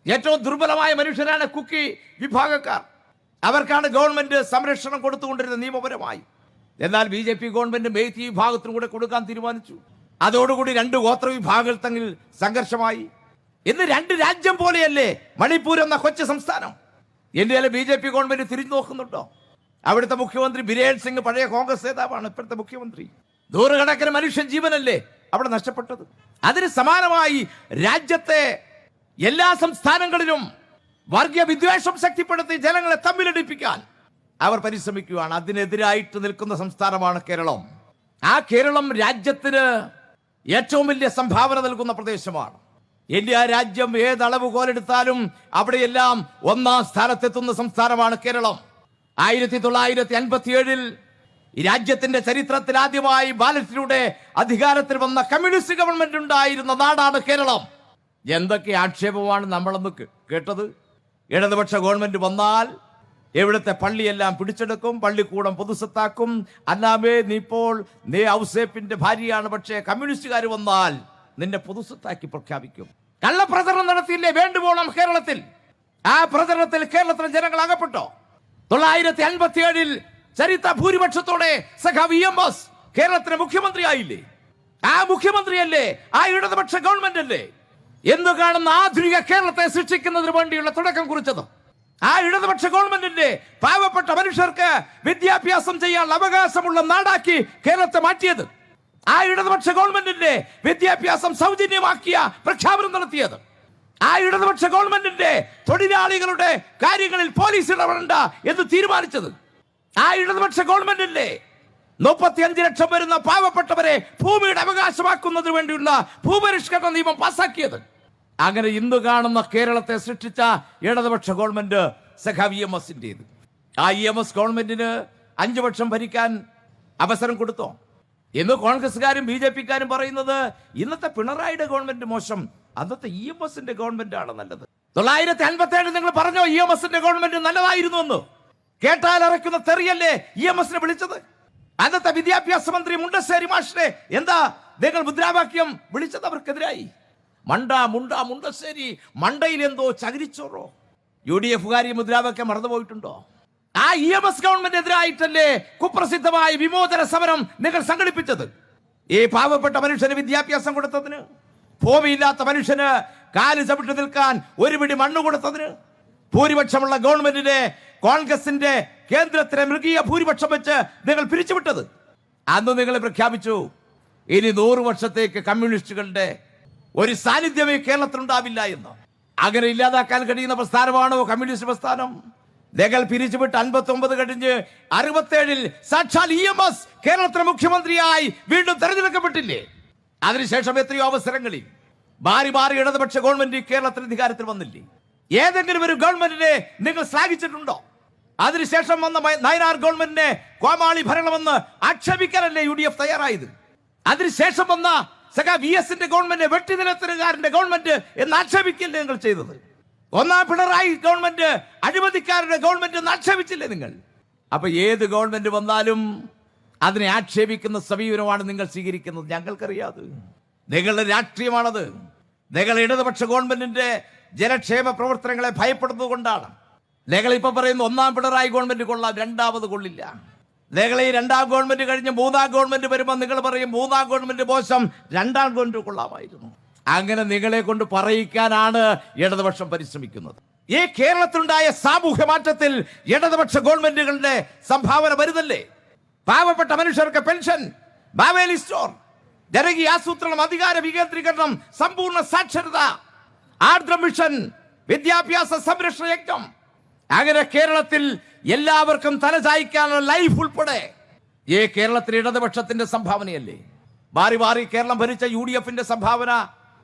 ഏറ്റവും ദുർബലമായ മനുഷ്യരാണ് കുക്കി വിഭാഗക്കാർ. അവർക്കാണ് ഗവൺമെന്റ് സംരക്ഷണം കൊടുത്തുകൊണ്ടിരുന്നത് നിയമപരമായി. എന്നാൽ BJP ഗവൺമെന്റ് മേത്തി വിഭാഗത്തിനും കൂടെ കൊടുക്കാൻ തീരുമാനിച്ചു. അതോടുകൂടി 2 ഗോത്ര വിഭാഗങ്ങൾ തമ്മിൽ സംഘർഷമായി. ഇന്ന് 2 രാജ്യം പോലെയല്ലേ മണിപ്പൂർ എന്ന കൊച്ചു സംസ്ഥാനം. ഇന്ത്യയിലെ BJP ഗവൺമെന്റ് തിരിഞ്ഞു നോക്കുന്നുണ്ടോ? അവിടുത്തെ മുഖ്യമന്ത്രി ബിരേൻ സിംഗ് പഴയ കോൺഗ്രസ് നേതാവാണ് ഇപ്പോഴത്തെ മുഖ്യമന്ത്രി. നൂറുകണക്കിന് മനുഷ്യൻ ജീവനല്ലേ അവിടെ നഷ്ടപ്പെട്ടത്. അതിന് സമാനമായി രാജ്യത്തെ എല്ലാ സംസ്ഥാനങ്ങളിലും വർഗീയ വിദ്വേഷം ശക്തിപ്പെടുത്തി ജനങ്ങളെ തമ്മിലടിപ്പിക്കാൻ അവർ പരിശ്രമിക്കുകയാണ്. അതിനെതിരായിട്ട് നിൽക്കുന്ന സംസ്ഥാനമാണ് കേരളം. ആ കേരളം രാജ്യത്തിന് ഏറ്റവും വലിയ സംഭാവന നൽകുന്ന പ്രദേശമാണ്. ഇന്ത്യ രാജ്യം ഏത് അളവുകോലെടുത്താലും അവിടെയെല്ലാം 1-ാം സ്ഥാനത്തെത്തുന്ന സംസ്ഥാനമാണ് കേരളം. 1957 ഈ രാജ്യത്തിന്റെ ചരിത്രത്തിൽ ആദ്യമായി ബാലറ്റിലൂടെ അധികാരത്തിൽ വന്ന കമ്മ്യൂണിസ്റ്റ് ഗവൺമെന്റ് ഉണ്ടായിരുന്ന നാടാണ് കേരളം. എന്തൊക്കെ ആക്ഷേപമാണ് നമ്മളൊന്ന് കേട്ടത്. ഇടതുപക്ഷ ഗവൺമെന്റ് വന്നാൽ ഇവിടുത്തെ പള്ളിയെല്ലാം പിടിച്ചെടുക്കും, പള്ളിക്കൂടം പൊതുസ്വത്താക്കും. അല്ലാമേ നീ ഔസേപ്പിന്റെ ഭാര്യയാണ്, പക്ഷേ കമ്മ്യൂണിസ്റ്റുകാർ വന്നാൽ നിന്നെ പൊതുസ്വത്താക്കി പ്രഖ്യാപിക്കും. കള്ളപ്രചരണം നടത്തിയില്ലേ വേണ്ടുവോളം കേരളത്തിൽ? ആ പ്രചരണത്തിൽ കേരളത്തിലെ ജനങ്ങൾ അകപ്പെട്ടോ? 957 ചരിത്ര ഭൂരിപക്ഷത്തോടെ സഖാവ് EMS കേരളത്തിലെ മുഖ്യമന്ത്രിയായില്ലേ? ആ മുഖ്യമന്ത്രിയല്ലേ ആ ഇടതുപക്ഷ ഗവൺമെന്റ് അല്ലേ എന്ന് കാണുന്ന ആധുനിക കേരളത്തെ സൃഷ്ടിക്കുന്നതിന് വേണ്ടിയുള്ള തുടക്കം കുറിച്ചത്? ആ ഇടതുപക്ഷ ഗവൺമെന്റിന്റെ പാവപ്പെട്ട മനുഷ്യർക്ക് വിദ്യാഭ്യാസം ചെയ്യാൻ അവകാശമുള്ള നാടാക്കി കേരളത്തെ മാറ്റിയത്? ആ ഇടതുപക്ഷ ഗവൺമെന്റിന്റെ വിദ്യാഭ്യാസം സൗജന്യമാക്കിയ പ്രഖ്യാപനം നടത്തിയത്? ആ ഇടതുപക്ഷ ഗവൺമെന്റിന്റെ തൊഴിലാളികളുടെ കാര്യങ്ങളിൽ പോലീസ് ഇടപെടേണ്ട എന്ന് തീരുമാനിച്ചത്? ആ ഇടതുപക്ഷ ഗവൺമെന്റിന്റെ 35 ലക്ഷം വരുന്ന പാവപ്പെട്ടവരെ ഭൂമിയുടെ അവകാശമാക്കുന്നതിന് വേണ്ടിയുള്ള ഭൂപരിഷ്കരണ നിയമം പാസാക്കിയത്? അങ്ങനെ ഇന്ന് കാണുന്ന കേരളത്തെ സൃഷ്ടിച്ച ഇടതുപക്ഷ ഗവൺമെന്റ് സഖാവ് EMSന്റേത്. ആ EMS ഗവൺമെന്റിന് 5 വർഷം ഭരിക്കാൻ അവസരം കൊടുത്തോ? ഇന്ന് കോൺഗ്രസ്സുകാരും BJPക്കാരും പറയുന്നത് ഇന്നത്തെ പിണറായിയുടെ ഗവൺമെന്റ് മോശം, അന്നത്തെ EMSന്റെ ഗവൺമെന്റ് ആണ് നല്ലത്. 957 നിങ്ങൾ പറഞ്ഞോ EMSന്റെ ഗവൺമെന്റ് നല്ലതായിരുന്നു എന്ന്? കേട്ടാൽ അറയ്ക്കുന്ന തെറിയല്ലേ EMSനെ വിളിച്ചത്? അന്നത്തെ വിദ്യാഭ്യാസ മന്ത്രി മുണ്ടശ്ശേരി മാഷിനെ എന്താ നിങ്ങൾ മുദ്രാവാക്യം വിളിച്ചത്? അവർക്കെതിരായി മണ്ട മുണ്ട മുണ്ടശ്ശേരി, മണ്ടയിൽ എന്തോ ചകിരിച്ചോറോ. UDF മുദ്രാവാക്യം മറന്നുപോയിട്ടുണ്ടോ? ആ EMS ഗവൺമെന്റിനെതിരായിട്ടല്ലേ കുപ്രസിദ്ധമായ വിമോചന സമരം നിങ്ങൾ സംഘടിപ്പിച്ചത്? ഈ പാവപ്പെട്ട മനുഷ്യന് വിദ്യാഭ്യാസം കൊടുത്തതിന്, ഭൂമിയില്ലാത്ത മനുഷ്യന് കാല് ചവിട്ടി നിൽക്കാൻ ഒരു പിടി മണ്ണ് കൊടുത്തതിന്, ഭൂരിപക്ഷമുള്ള ഗവൺമെന്റിനെ കോൺഗ്രസിന്റെ കേന്ദ്രത്തിലെ മൃഗീയ ഭൂരിപക്ഷം വെച്ച് നിങ്ങൾ പിരിച്ചുവിട്ടത്? അന്ന് നിങ്ങൾ പ്രഖ്യാപിച്ചു ഇനി 100 വർഷത്തേക്ക് കമ്മ്യൂണിസ്റ്റുകളുടെ ഒരു സാന്നിധ്യമേ കേരളത്തിലുണ്ടാവില്ല എന്ന്. അങ്ങനെ ഇല്ലാതാക്കാൻ കഴിയുന്ന പ്രസ്ഥാനമാണോ കമ്മ്യൂണിസ്റ്റ് പ്രസ്ഥാനം? നിങ്ങൾ പിരിച്ചുവിട്ട് 59 കഴിഞ്ഞ് 67 സാക്ഷാൽ EMS കേരളത്തിലെ മുഖ്യമന്ത്രിയായി വീണ്ടും തെരഞ്ഞെടുക്കപ്പെട്ടില്ലേ? അതിനുശേഷം എത്രയോ അവസരങ്ങളിൽ മാറി മാറി ഇടതുപക്ഷ ഗവൺമെന്റ് കേരളത്തിൽ അധികാരത്തിൽ വന്നില്ലേ? ഏതെങ്കിലും ഒരു ഗവൺമെന്റിനെ നിങ്ങൾ ശ്ലാഘിച്ചിട്ടുണ്ടോ? അതിനുശേഷം വന്ന നയനാർ ഗവൺമെന്റിനെ കോമാളി ഭരണമെന്ന് ആക്ഷേപിക്കാനല്ലേ UDF തയ്യാറായത്? അതിനുശേഷം വന്ന സഖാവ് VSന്റെ ഗവൺമെന്റ് വെട്ടിനിലത്തരുകാരന്റെ ഗവൺമെന്റ് എന്ന് ആക്ഷേപിക്കല്ലേ നിങ്ങൾ ചെയ്തത്? ഒന്നാം പിണറായി ഗവൺമെന്റ് അഴിമതിക്കാരുടെ ഗവൺമെന്റ് എന്ന് ആക്ഷേപിച്ചില്ലേ നിങ്ങൾ? അപ്പൊ ഏത് ഗവൺമെന്റ് വന്നാലും അതിനെ ആക്ഷേപിക്കുന്ന സമീപനമാണ് നിങ്ങൾ സ്വീകരിക്കുന്നത്. ഞങ്ങൾക്കറിയാതെ നിങ്ങളുടെ രാഷ്ട്രീയമാണത്. നിങ്ങൾ ഇടതുപക്ഷ ഗവൺമെന്റിന്റെ ജനക്ഷേമ പ്രവർത്തനങ്ങളെ ഭയപ്പെടുന്നത് കൊണ്ടാണ്. നിങ്ങൾ ഇപ്പൊ പറയുന്ന ഒന്നാം പിണറായി ഗവൺമെന്റ് കൊള്ളാം, രണ്ടാമത് കൊള്ളില്ല. നിങ്ങൾ ഈ രണ്ടാം ഗവൺമെന്റ് കഴിഞ്ഞ് മൂന്നാം ഗവൺമെന്റ് വരുമ്പോൾ നിങ്ങൾ പറയും മൂന്നാം ഗവൺമെന്റ് മോശം, രണ്ടാം ഗവൺമെന്റ് കൊള്ളാമായിരുന്നു. അങ്ങനെ നിങ്ങളെ കൊണ്ട് പറയിക്കാനാണ് ഇടതുപക്ഷം പരിശ്രമിക്കുന്നത്. ഈ കേരളത്തിലുണ്ടായ സാമൂഹ്യ മാറ്റത്തിൽ ഇടതുപക്ഷ ഗവൺമെന്റുകളുടെ സംഭാവന വരുന്നല്ലേ? പാവപ്പെട്ട മനുഷ്യർക്ക് പെൻഷൻ, ബാവേലി സ്റ്റോർ, ജനകീയ ആസൂത്രണം, അധികാര വികേന്ദ്രീകരണം, സമ്പൂർണ്ണ സാക്ഷരത, ആർദ്ര മിഷൻ, വിദ്യാഭ്യാസ സംരക്ഷണ യജ്ഞം, അങ്ങനെ കേരളത്തിൽ എല്ലാവർക്കും തലചായ്ക്കാനുള്ള ലൈഫ് ഉൾപ്പെടെ ഈ കേരളത്തിൽ ഇടതുപക്ഷത്തിന്റെ സംഭാവനയല്ലേ? മാറി മാറി കേരളം ഭരിച്ച UDFന്റെ സംഭാവന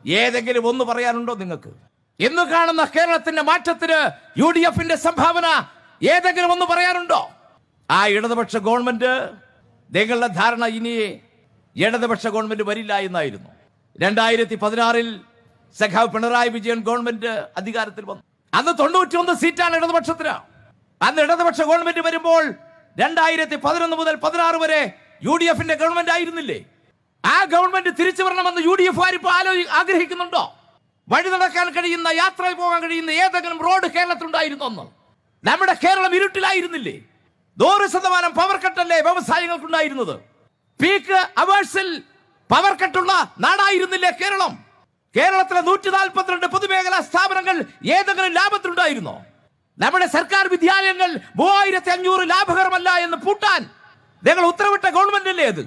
ഏതെങ്കിലും ഒന്ന് പറയാനുണ്ടോ നിങ്ങൾക്ക്? ഇന്ന് കാണുന്ന കേരളത്തിന്റെ മാറ്റത്തിന് UDFന്റെ സംഭാവന ഏതെങ്കിലും ഒന്ന് പറയാനുണ്ടോ? ആ ഇടതുപക്ഷ ഗവൺമെന്റ്, നിങ്ങളുടെ ധാരണ ഇനി ഇടതുപക്ഷ ഗവൺമെന്റ് വരില്ല എന്നായിരുന്നു. 2016 സഖാവ് പിണറായി വിജയൻ ഗവൺമെന്റ് അധികാരത്തിൽ വന്നു. അന്ന് 91 സീറ്റാണ് ഇടതുപക്ഷത്തിന്. അന്ന് ഇടതുപക്ഷ ഗവൺമെന്റ് വരുമ്പോൾ 2011 മുതൽ 16 വരെ UDFന്റെ ഗവൺമെന്റ് ആയിരുന്നില്ലേ? ആ ഗവൺമെന്റ് തിരിച്ചു വരണമെന്ന് UDF ഇപ്പോൾ ആഗ്രഹിക്കുന്നുണ്ടോ? വഴി നടക്കാൻ കഴിയുന്ന, യാത്ര പോകാൻ കഴിയുന്ന ഏതെങ്കിലും റോഡ് കേരളത്തിലുണ്ടായിരുന്നോ? നമ്മുടെ കേരളം ഇരുട്ടിലായിരുന്നില്ലേ? 100% പവർ കട്ടല്ലേ വ്യവസായങ്ങൾക്കുണ്ടായിരുന്നത്? പീക്ക് അവേഴ്സിൽ പവർ കട്ടുള്ള നാടായിരുന്നില്ലേ കേരളം? കേരളത്തിലെ 142 പൊതുമേഖലാ സ്ഥാപനങ്ങൾ ഏതെങ്കിലും ലാഭത്തിലുണ്ടായിരുന്നോ? നമ്മുടെ സർക്കാർ വിദ്യാലയങ്ങൾ 3500 ലാഭകരമല്ല എന്ന് പൂട്ടാൻ നിങ്ങൾ ഉത്തരവിട്ട ഗവൺമെന്റ് അല്ലേ അത്?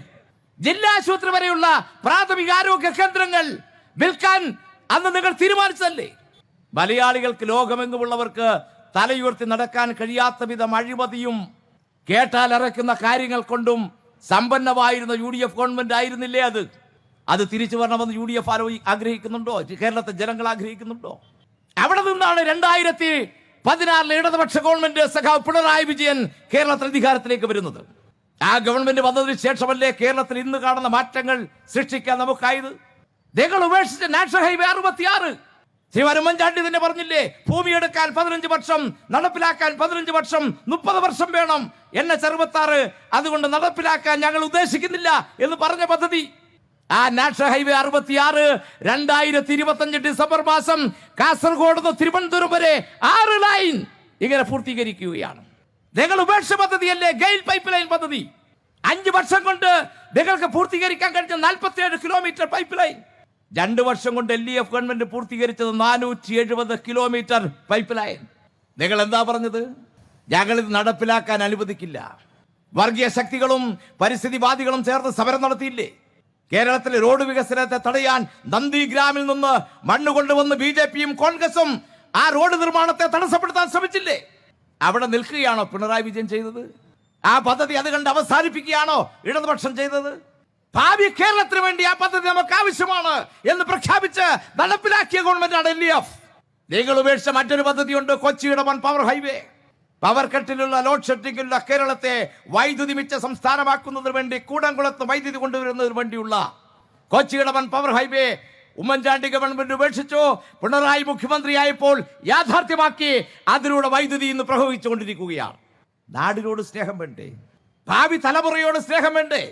ജില്ലാ ആശുപത്രി വരെയുള്ള പ്രാഥമിക ആരോഗ്യ കേന്ദ്രങ്ങൾ വിൽക്കാൻ അന്ന് നിങ്ങൾ തീരുമാനിച്ചതല്ലേ? മലയാളികൾക്ക്, ലോകമെങ്ങുമുള്ളവർക്ക് തലയുയർത്തി നടക്കാൻ കഴിയാത്ത വിധം അഴിമതിയും കേട്ടാൽ അറയ്ക്കുന്ന കാര്യങ്ങൾ കൊണ്ടും സമ്പന്നമായിരുന്ന UDF ഗവൺമെന്റ് ആയിരുന്നില്ലേ അത്? അത് തിരിച്ചു വരണമെന്ന് UDF ആഗ്രഹിക്കുന്നുണ്ടോ? കേരളത്തെ ജനങ്ങൾ ആഗ്രഹിക്കുന്നുണ്ടോ? അവിടെ നിന്നാണ് 2016 ഇടതുപക്ഷ ഗവൺമെന്റ് സഖാവ് പിണറായി വിജയൻ കേരളത്തിൽ അധികാരത്തിലേക്ക് വരുന്നത്. ആ ഗവൺമെന്റ് വന്നതിന് ശേഷമല്ലേ കേരളത്തിൽ ഇന്ന് കാണുന്ന മാറ്റങ്ങൾ സൃഷ്ടിക്കാൻ നമുക്കായത്? നിങ്ങൾ ഉപേക്ഷിച്ച നാഷണൽ ഹൈവേ 66 ശ്രീ ഉമ്മൻചാണ്ടി തന്നെ പറഞ്ഞില്ലേ, ഭൂമിയെടുക്കാൻ 15 വർഷം, നടപ്പിലാക്കാൻ 15 വർഷം, 30 വർഷം വേണം. NH-66 അതുകൊണ്ട് നടപ്പിലാക്കാൻ ഞങ്ങൾ ഉദ്ദേശിക്കുന്നില്ല എന്ന് പറഞ്ഞ പദ്ധതി. ആ നാഷണൽ ഹൈവേ 66 2025 ഡിസംബർ മാസം കാസർഗോഡ് നിന്ന് തിരുവനന്തപുരം വരെ 6 ലൈൻ ഇങ്ങനെ പൂർത്തീകരിക്കുകയാണ്. നിങ്ങൾ ഉപേക്ഷ പദ്ധതിയല്ലേ ഗെയിൽ പൈപ്പ് ലൈൻ പദ്ധതി. 5 വർഷം കൊണ്ട് നിങ്ങൾക്ക് പൂർത്തീകരിക്കാൻ കഴിഞ്ഞ 47 കിലോമീറ്റർ പൈപ്പ് ലൈൻ. 2 വർഷം കൊണ്ട് LDF ഗവൺമെന്റ് പൂർത്തീകരിച്ചത് 470 കിലോമീറ്റർ പൈപ്പ് ലൈൻ. നിങ്ങൾ എന്താ പറഞ്ഞത്? ഞങ്ങൾ ഇത് നടപ്പിലാക്കാൻ അനുവദിക്കില്ല. വർഗീയ ശക്തികളും പരിസ്ഥിതിവാദികളും ചേർന്ന് സമരം നടത്തിയില്ലേ? കേരളത്തിലെ റോഡ് വികസനത്തെ തടയാൻ നന്ദിഗ്രാമിൽ നിന്ന് മണ്ണ് കൊണ്ടുവന്ന് BJPയും കോൺഗ്രസും ആ റോഡ് നിർമ്മാണത്തെ തടസ്സപ്പെടുത്താൻ ശ്രമിച്ചില്ലേ? അവിടെ നിൽക്കുകയാണോ പിണറായി വിജയൻ ചെയ്തത്? ആ പദ്ധതി അത് കണ്ട് അവസാനിപ്പിക്കുകയാണോ ഇടതുപക്ഷം ചെയ്തത്? ഭാവി കേരളത്തിന് വേണ്ടി ആ പദ്ധതി നമുക്ക് ആവശ്യമാണ് എന്ന് പ്രഖ്യാപിച്ച് നടപ്പിലാക്കിയ ഗവൺമെന്റാണ് LDF. നിങ്ങൾ ഉപേക്ഷിച്ച മറ്റൊരു പദ്ധതിയുണ്ട്, കൊച്ചിയുടെ പവർ ഹൈവേ. പവർ കട്ടിലുള്ള ലോഡ് ഷെഡിങ്ങിലുള്ള കേരളത്തെ വൈദ്യുതി മിച്ച സംസ്ഥാനമാക്കുന്നതിന് വേണ്ടി കൂടംകുളത്ത് വൈദ്യുതി കൊണ്ടുവരുന്നതിന് വേണ്ടിയുള്ള കൊച്ചിയുടെ പവർ ഹൈവേ ഉമ്മൻചാണ്ടി ഗവൺമെന്റ് ഉപേക്ഷിച്ചു. പിണറായി മുഖ്യമന്ത്രിയായപ്പോൾ യാഥാർത്ഥ്യമാക്കി. അതിലൂടെ വൈദ്യുതി ഇന്ന് പ്രവഹിച്ചുകൊണ്ടിരിക്കുകയാണ്. നാടിനോട് സ്നേഹം വേണ്ടേ? ഭാവി തലമുറയോട് സ്നേഹം വേണ്ടേ?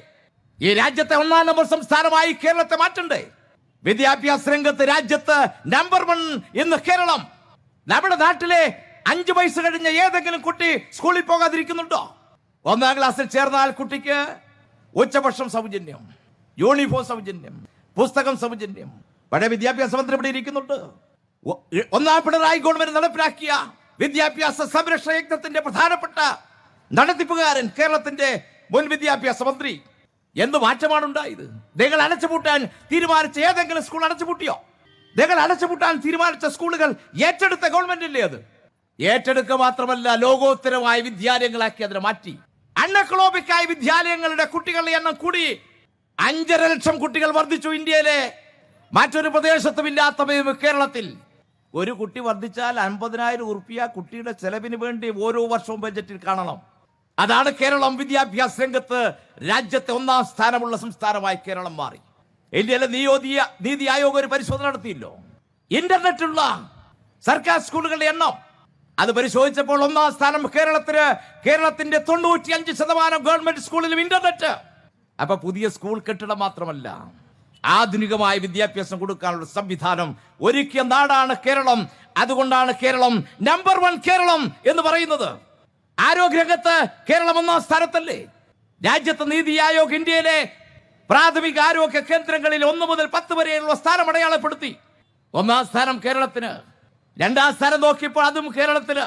ഈ രാജ്യത്തെ 1-ാം നമ്പർ സംസ്ഥാനമായി കേരളത്തെ മാറ്റണ്ടേ? വിദ്യാഭ്യാസ രംഗത്ത് രാജ്യത്ത് നമ്പർ 1 ഇന്ന് കേരളം. നമ്മുടെ നാട്ടിലെ 5 വയസ്സ് കഴിഞ്ഞ ഏതെങ്കിലും കുട്ടി സ്കൂളിൽ പോകാതിരിക്കുന്നുണ്ടോ? 1-ാം ക്ലാസ്സിൽ ചേർന്നാൽ കുട്ടിക്ക് ഉച്ചഭക്ഷണം സൗജന്യം, യൂണിഫോം സൗജന്യം, പുസ്തകം സൗജന്യം. പഴയ വിദ്യാഭ്യാസ മന്ത്രി ഇവിടെ ഇരിക്കുന്നുണ്ട്. 1-ാം പിണറായി ഗവൺമെന്റ് നടപ്പിലാക്കിയ വിദ്യാഭ്യാസ സംരക്ഷണ യജ്ഞത്തിന്റെ പ്രധാനപ്പെട്ട നടത്തിപ്പുകാരൻ കേരളത്തിന്റെ മുൻ വിദ്യാഭ്യാസ മന്ത്രി. എന്ത് മാറ്റമാണ് ഉണ്ടായത്? നിങ്ങൾ അടച്ചുപൂട്ടാൻ തീരുമാനിച്ച ഏതെങ്കിലും സ്കൂൾ അടച്ചുപൂട്ടിയോ? നിങ്ങൾ അടച്ചുപൂട്ടാൻ തീരുമാനിച്ച സ്കൂളുകൾ ഏറ്റെടുത്ത ഗവൺമെന്റില്ലേ? അത് ഏറ്റെടുക്കുക മാത്രമല്ല, ലോകോത്തരമായ വിദ്യാലയങ്ങളാക്കി അതിനെ മാറ്റി. അൺഎക്കണോമിക്കായ വിദ്യാലയങ്ങളുടെ കുട്ടികളുടെ എണ്ണം കൂടി. 5.5 ലക്ഷം കുട്ടികൾ വർദ്ധിച്ചു ഇന്ത്യയിലെ. മറ്റൊരു പ്രദേശത്തും ഇല്ലാത്ത കേരളത്തിൽ. ഒരു കുട്ടി വർദ്ധിച്ചാൽ 50,000 ഉറുപ്പിക കുട്ടിയുടെ ചെലവിന് വേണ്ടി ഓരോ വർഷവും ബജറ്റിൽ കാണണം. അതാണ് കേരളം. വിദ്യാഭ്യാസ രംഗത്ത് രാജ്യത്തെ 1-ാം സ്ഥാനമുള്ള സംസ്ഥാനമായി കേരളം മാറി. ഇന്ത്യയിലെ നീതി ആയോഗ് ഒരു പരിശോധന നടത്തിയല്ലോ. ഇന്റർനെറ്റുള്ള സർക്കാർ സ്കൂളുകളുടെ എണ്ണം അത് പരിശോധിച്ചപ്പോൾ 1-ാം സ്ഥാനം കേരളത്തിന്. കേരളത്തിന്റെ 95% ഗവൺമെന്റ് സ്കൂളിലും ഇന്റർനെറ്റ്. അപ്പൊ പുതിയ സ്കൂൾ കെട്ടിടം മാത്രമല്ല, ആധുനികമായ വിദ്യാഭ്യാസം കൊടുക്കാനുള്ള സംവിധാനം ഒരുക്കിയ നാടാണ് കേരളം. അതുകൊണ്ടാണ് കേരളം നമ്പർ 1 കേരളം എന്ന് പറയുന്നത്. ആരോഗ്യരംഗത്ത് കേരളം 1-ാം സ്ഥാനത്തല്ലേ? രാജ്യത്ത് നീതി ആയോഗ് ഇന്ത്യയിലെ പ്രാഥമിക ആരോഗ്യ കേന്ദ്രങ്ങളിൽ 1 മുതൽ 10 വരെയുള്ള സ്ഥാനം അടയാളപ്പെടുത്തി. 1-ാം സ്ഥാനം കേരളത്തിന്. 2-ാം സ്ഥാനം നോക്കിയപ്പോൾ അതും കേരളത്തിന്.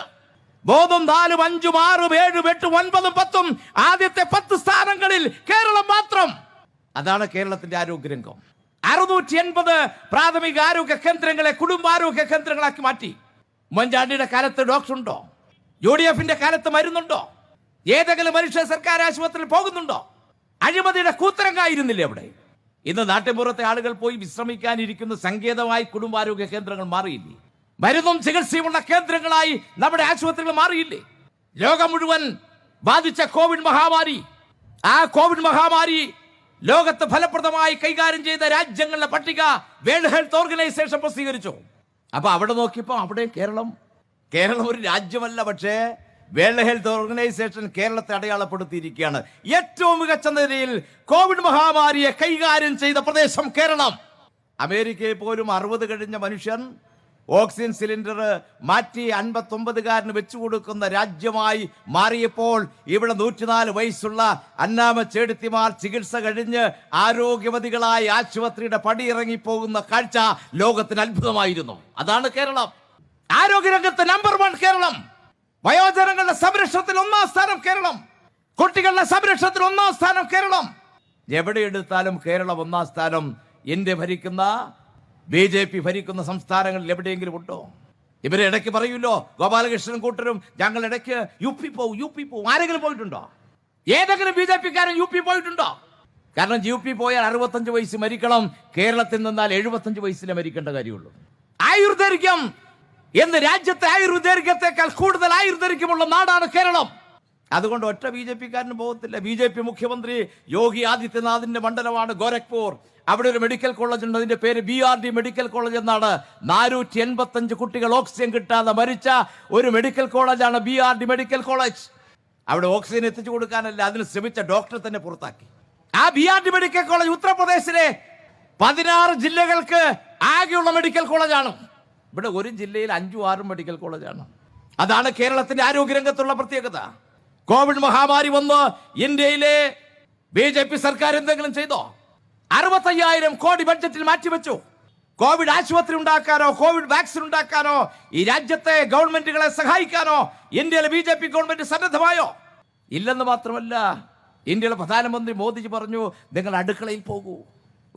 3, 4, 5, 6, 7, 8, 9, 10 ആദ്യത്തെ 10 സ്ഥാനങ്ങളിൽ കേരളം മാത്രം. അതാണ് കേരളത്തിന്റെ ആരോഗ്യരംഗം. 680 പ്രാഥമിക ആരോഗ്യ കേന്ദ്രങ്ങളെ കുടുംബാരോഗ്യ കേന്ദ്രങ്ങളാക്കി മാറ്റി. ഉമ്മൻചാണ്ടിയുടെ കാലത്ത് ഡോക്ടറുണ്ടോ? UDFന്റെ കാലത്ത് മരുന്നുണ്ടോ? ഏതെങ്കിലും മനുഷ്യ സർക്കാർ ആശുപത്രിയിൽ പോകുന്നുണ്ടോ? അഴിമതിയുടെ കൂത്തരങ്ങായിരുന്നില്ലേ അവിടെ? ഇന്ന് നാട്ടിൻപുറത്തെ ആളുകൾ പോയി വിശ്രമിക്കാനിരിക്കുന്ന സങ്കേതമായി കുടുംബാരോഗ്യ കേന്ദ്രങ്ങൾ മാറിയില്ലേ? മരുന്നും ചികിത്സയുമുള്ള കേന്ദ്രങ്ങളായി നമ്മുടെ ആശുപത്രികൾ മാറിയില്ലേ? ലോകം മുഴുവൻ ബാധിച്ച കോവിഡ് മഹാമാരി, ആ കോവിഡ് മഹാമാരി ലോകത്ത് ഫലപ്രദമായി കൈകാര്യം ചെയ്ത രാജ്യങ്ങളുടെ പട്ടിക വേൾഡ് ഹെൽത്ത് ഓർഗനൈസേഷൻ പ്രസിദ്ധീകരിച്ചു. അപ്പൊ അവിടെ നോക്കിയപ്പോൾ അവിടെ കേരളം ഒരു രാജ്യമല്ല, പക്ഷേ വേൾഡ് ഹെൽത്ത് ഓർഗനൈസേഷൻ കേരളത്തെ അടയാളപ്പെടുത്തിയിരിക്കുകയാണ്. ഏറ്റവും മികച്ച നിലയിൽ കോവിഡ് മഹാമാരിയെ കൈകാര്യം ചെയ്ത പ്രദേശം കേരളം. അമേരിക്കയിൽ പോലും 60 കഴിഞ്ഞ മനുഷ്യൻ ഓക്സിജൻ സിലിണ്ടർ മാറ്റി 59കാരന് വെച്ചു കൊടുക്കുന്ന രാജ്യമായി മാറിയപ്പോൾ ഇവിടെ 104 വയസ്സുള്ള അന്നാമ ചേടുത്തിമാർ ചികിത്സ കഴിഞ്ഞ് ആരോഗ്യവതികളായി ആശുപത്രിയുടെ പടിയിറങ്ങിപ്പോകുന്ന കാഴ്ച ലോകത്തിന് അത്ഭുതമായിരുന്നു. അതാണ് കേരളം. ആരോഗ്യരംഗത്ത് നമ്പർ 1 കേരളം. വയോജനങ്ങളുടെ സംരക്ഷണത്തിൽ 1-ാം സ്ഥാനം കേരളം. കുട്ടികളുടെ സംരക്ഷണത്തിൽ 1-ാം സ്ഥാനം കേരളം. എവിടെ എടുത്താലും കേരളം 1-ാം സ്ഥാനം. ഇന്ത്യ ഭരിക്കുന്ന BJP ഭരിക്കുന്ന സംസ്ഥാനങ്ങളിൽ എവിടെയെങ്കിലും ഉണ്ടോ? ഇവരെ ഇടയ്ക്ക് പറയൂല്ലോ, ഗോപാലകൃഷ്ണൻ കൂട്ടരും ഞങ്ങൾ ഇടയ്ക്ക് UP പോവും. ആരെങ്കിലും പോയിട്ടുണ്ടോ? ഏതെങ്കിലും BJPക്കാരൻ UP പോയിട്ടുണ്ടോ? കാരണം UP പോയാൽ 65 വയസ്സ് മരിക്കണം. കേരളത്തിൽ നിന്നാൽ 75 വയസ്സിലെ മരിക്കേണ്ട കാര്യമുള്ളൂ. ആയുർദൈർഘ്യം എന്ന് രാജ്യത്തെ ആയുർദൈർഘ്യത്തെക്കാൾ കൂടുതൽ ആയുർദൈർഘ്യമുള്ള നാടാണ് കേരളം. അതുകൊണ്ട് ഒറ്റ ബി ജെ പിക്കാരന് പോകത്തില്ല. ബി ജെ പി മുഖ്യമന്ത്രി യോഗി ആദിത്യനാഥിന്റെ മണ്ഡലമാണ് ഗോരഖ്പൂർ. അവിടെ ഒരു മെഡിക്കൽ കോളേജ് ഉണ്ട്, അതിന്റെ പേര് BRD മെഡിക്കൽ കോളേജ് എന്നാണ്. 485 കുട്ടികൾ ഓക്സിജൻ കിട്ടാതെ മരിച്ച ഒരു മെഡിക്കൽ കോളേജാണ് BRD മെഡിക്കൽ കോളേജ്. അവിടെ ഓക്സിജൻ എത്തിച്ചു കൊടുക്കാനല്ല, അതിന് ശ്രമിച്ച ഡോക്ടറെ തന്നെ പുറത്താക്കി. ആ BRD മെഡിക്കൽ കോളേജ് ഉത്തർപ്രദേശിലെ 16 ജില്ലകൾക്ക് ആകെയുള്ള മെഡിക്കൽ കോളേജാണ്. ഇവിടെ ഒരു ജില്ലയിൽ 5-6 മെഡിക്കൽ കോളേജാണ്. അതാണ് കേരളത്തിന്റെ ആരോഗ്യരംഗത്തുള്ള പ്രത്യേകത. കോവിഡ് മഹാമാരി വന്ന് ഇന്ത്യയിലെ BJP സർക്കാർ എന്തെങ്കിലും ചെയ്തോ? 65,000 കോടി ബഡ്ജറ്റിൽ മാറ്റിവെച്ചു. കോവിഡ് ആശുപത്രി ഉണ്ടാക്കാനോ കോവിഡ് വാക്സിൻ ഉണ്ടാക്കാനോ ഈ രാജ്യത്തെ ഗവൺമെന്റുകളെ സഹായിക്കാനോ ഇന്ത്യയിലെ BJP ഗവൺമെന്റ് സന്നദ്ധമായോ? ഇല്ലെന്ന് മാത്രമല്ല, ഇന്ത്യയിലെ പ്രധാനമന്ത്രി മോദിജി പറഞ്ഞു, നിങ്ങൾ അടുക്കളയിൽ പോകൂ,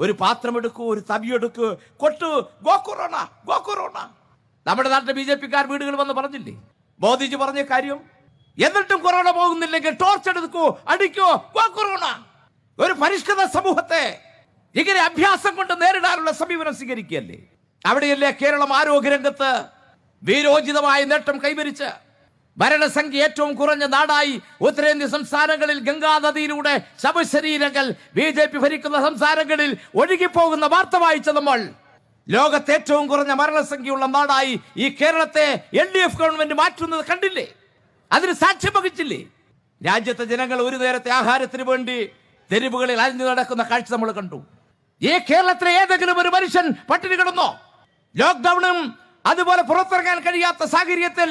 ഒരു പാത്രം എടുക്കൂ, ഒരു തവിയെടുക്കൂ, കൊട്ടു, ഗോ കൊറോണ, ഗോ കൊറോണ. നമ്മുടെ നാട്ടിലെ BJPക്കാർ വീടുകൾ വന്ന് പറഞ്ഞില്ലേ മോദിജി പറഞ്ഞ കാര്യം? എന്നിട്ടും കൊറോണ പോകുന്നില്ലെങ്കിൽ ടോർച്ച് എടുക്കൂ, അടിക്കൂ, ഗോ കൊറോണ. ഒരു പരിഷ്കൃത സമൂഹത്തെ ഇങ്ങനെ അഭ്യാസം കൊണ്ട് നേരിടാനുള്ള സമീപനം സ്വീകരിക്കുകയല്ലേ? അവിടെയല്ലേ കേരളം ആരോഗ്യരംഗത്ത് വീരോചിതമായ നേട്ടം കൈവരിച്ച് മരണസംഖ്യ ഏറ്റവും കുറഞ്ഞ നാടായി ഉത്തരേന്ത്യൻ സംസ്ഥാനങ്ങളിൽ ഗംഗാനദിയിലൂടെ ശവശരീരങ്ങൾ BJP ഭരിക്കുന്ന സംസ്ഥാനങ്ങളിൽ ഒഴുകിപ്പോകുന്ന വാർത്ത വായിച്ച നമ്മൾ ലോകത്തെ ഏറ്റവും കുറഞ്ഞ മരണസംഖ്യയുള്ള നാടായി ഈ കേരളത്തെ LDF ഗവൺമെന്റ് മാറ്റുന്നത് കണ്ടില്ലേ? അതിന് സാക്ഷ്യം വഹിച്ചില്ലേ? രാജ്യത്തെ ജനങ്ങൾ ഒരു നേരത്തെ ആഹാരത്തിന് വേണ്ടി തെരുവുകളിൽ അലഞ്ഞു നടക്കുന്ന കാഴ്ച നമ്മൾ കണ്ടു. ഈ കേരളത്തിലെ ഏതെങ്കിലും ഒരു മനുഷ്യൻ പട്ടിണി കിടന്നോ? ലോക്ക്ഡൌണും അതുപോലെ പുറത്തിറങ്ങാൻ കഴിയാത്ത സാഹചര്യത്തിൽ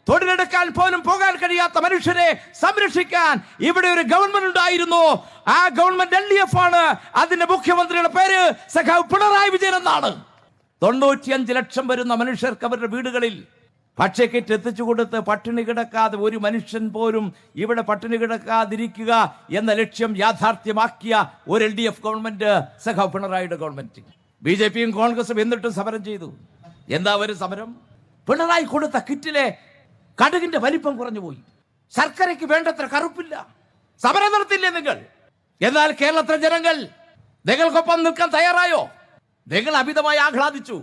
തൊഴിലെടുക്കാൻ പോലും പോകാൻ കഴിയാത്ത മനുഷ്യരെ സംരക്ഷിക്കാൻ ഇവിടെ ഒരു ഗവൺമെന്റ് ഉണ്ടായിരുന്നു. ആ ഗവൺമെന്റ് LDF ആണ്. അതിന്റെ മുഖ്യമന്ത്രിയുടെ പേര് സഖാവ് പിണറായി വിജയൻ എന്നാണ്. 95 ലക്ഷം വരുന്ന മനുഷ്യർക്ക് അവരുടെ വീടുകളിൽ ഭക്ഷ്യക്കിറ്റ് എത്തിച്ചു കൊടുത്ത് പട്ടിണി കിടക്കാതെ ഒരു മനുഷ്യൻ പോലും ഇവിടെ പട്ടിണി കിടക്കാതിരിക്കുക എന്ന ലക്ഷ്യം യാഥാർത്ഥ്യമാക്കിയ ഒരു LDF ഗവൺമെന്റ് സഖാവ് പിണറായിയുടെ ഗവൺമെന്റ്. BJPയും കോൺഗ്രസും എന്നിട്ടും സമരം ചെയ്തു. എന്താ ഒരു സമരം? പിണറായി കൊടുത്ത കിറ്റിലെ കടുകിന്റെ വലിപ്പം കുറഞ്ഞുപോയി, ശർക്കരയ്ക്ക് വേണ്ടത്ര കറുപ്പില്ല. സമരം നടത്തില്ലേ നിങ്ങൾ? എന്നാൽ കേരളത്തിലെ ജനങ്ങൾ നിങ്ങൾക്കൊപ്പം നിൽക്കാൻ തയ്യാറായോ? നിങ്ങൾ അമിതമായി ആഹ്ലാദിച്ചു.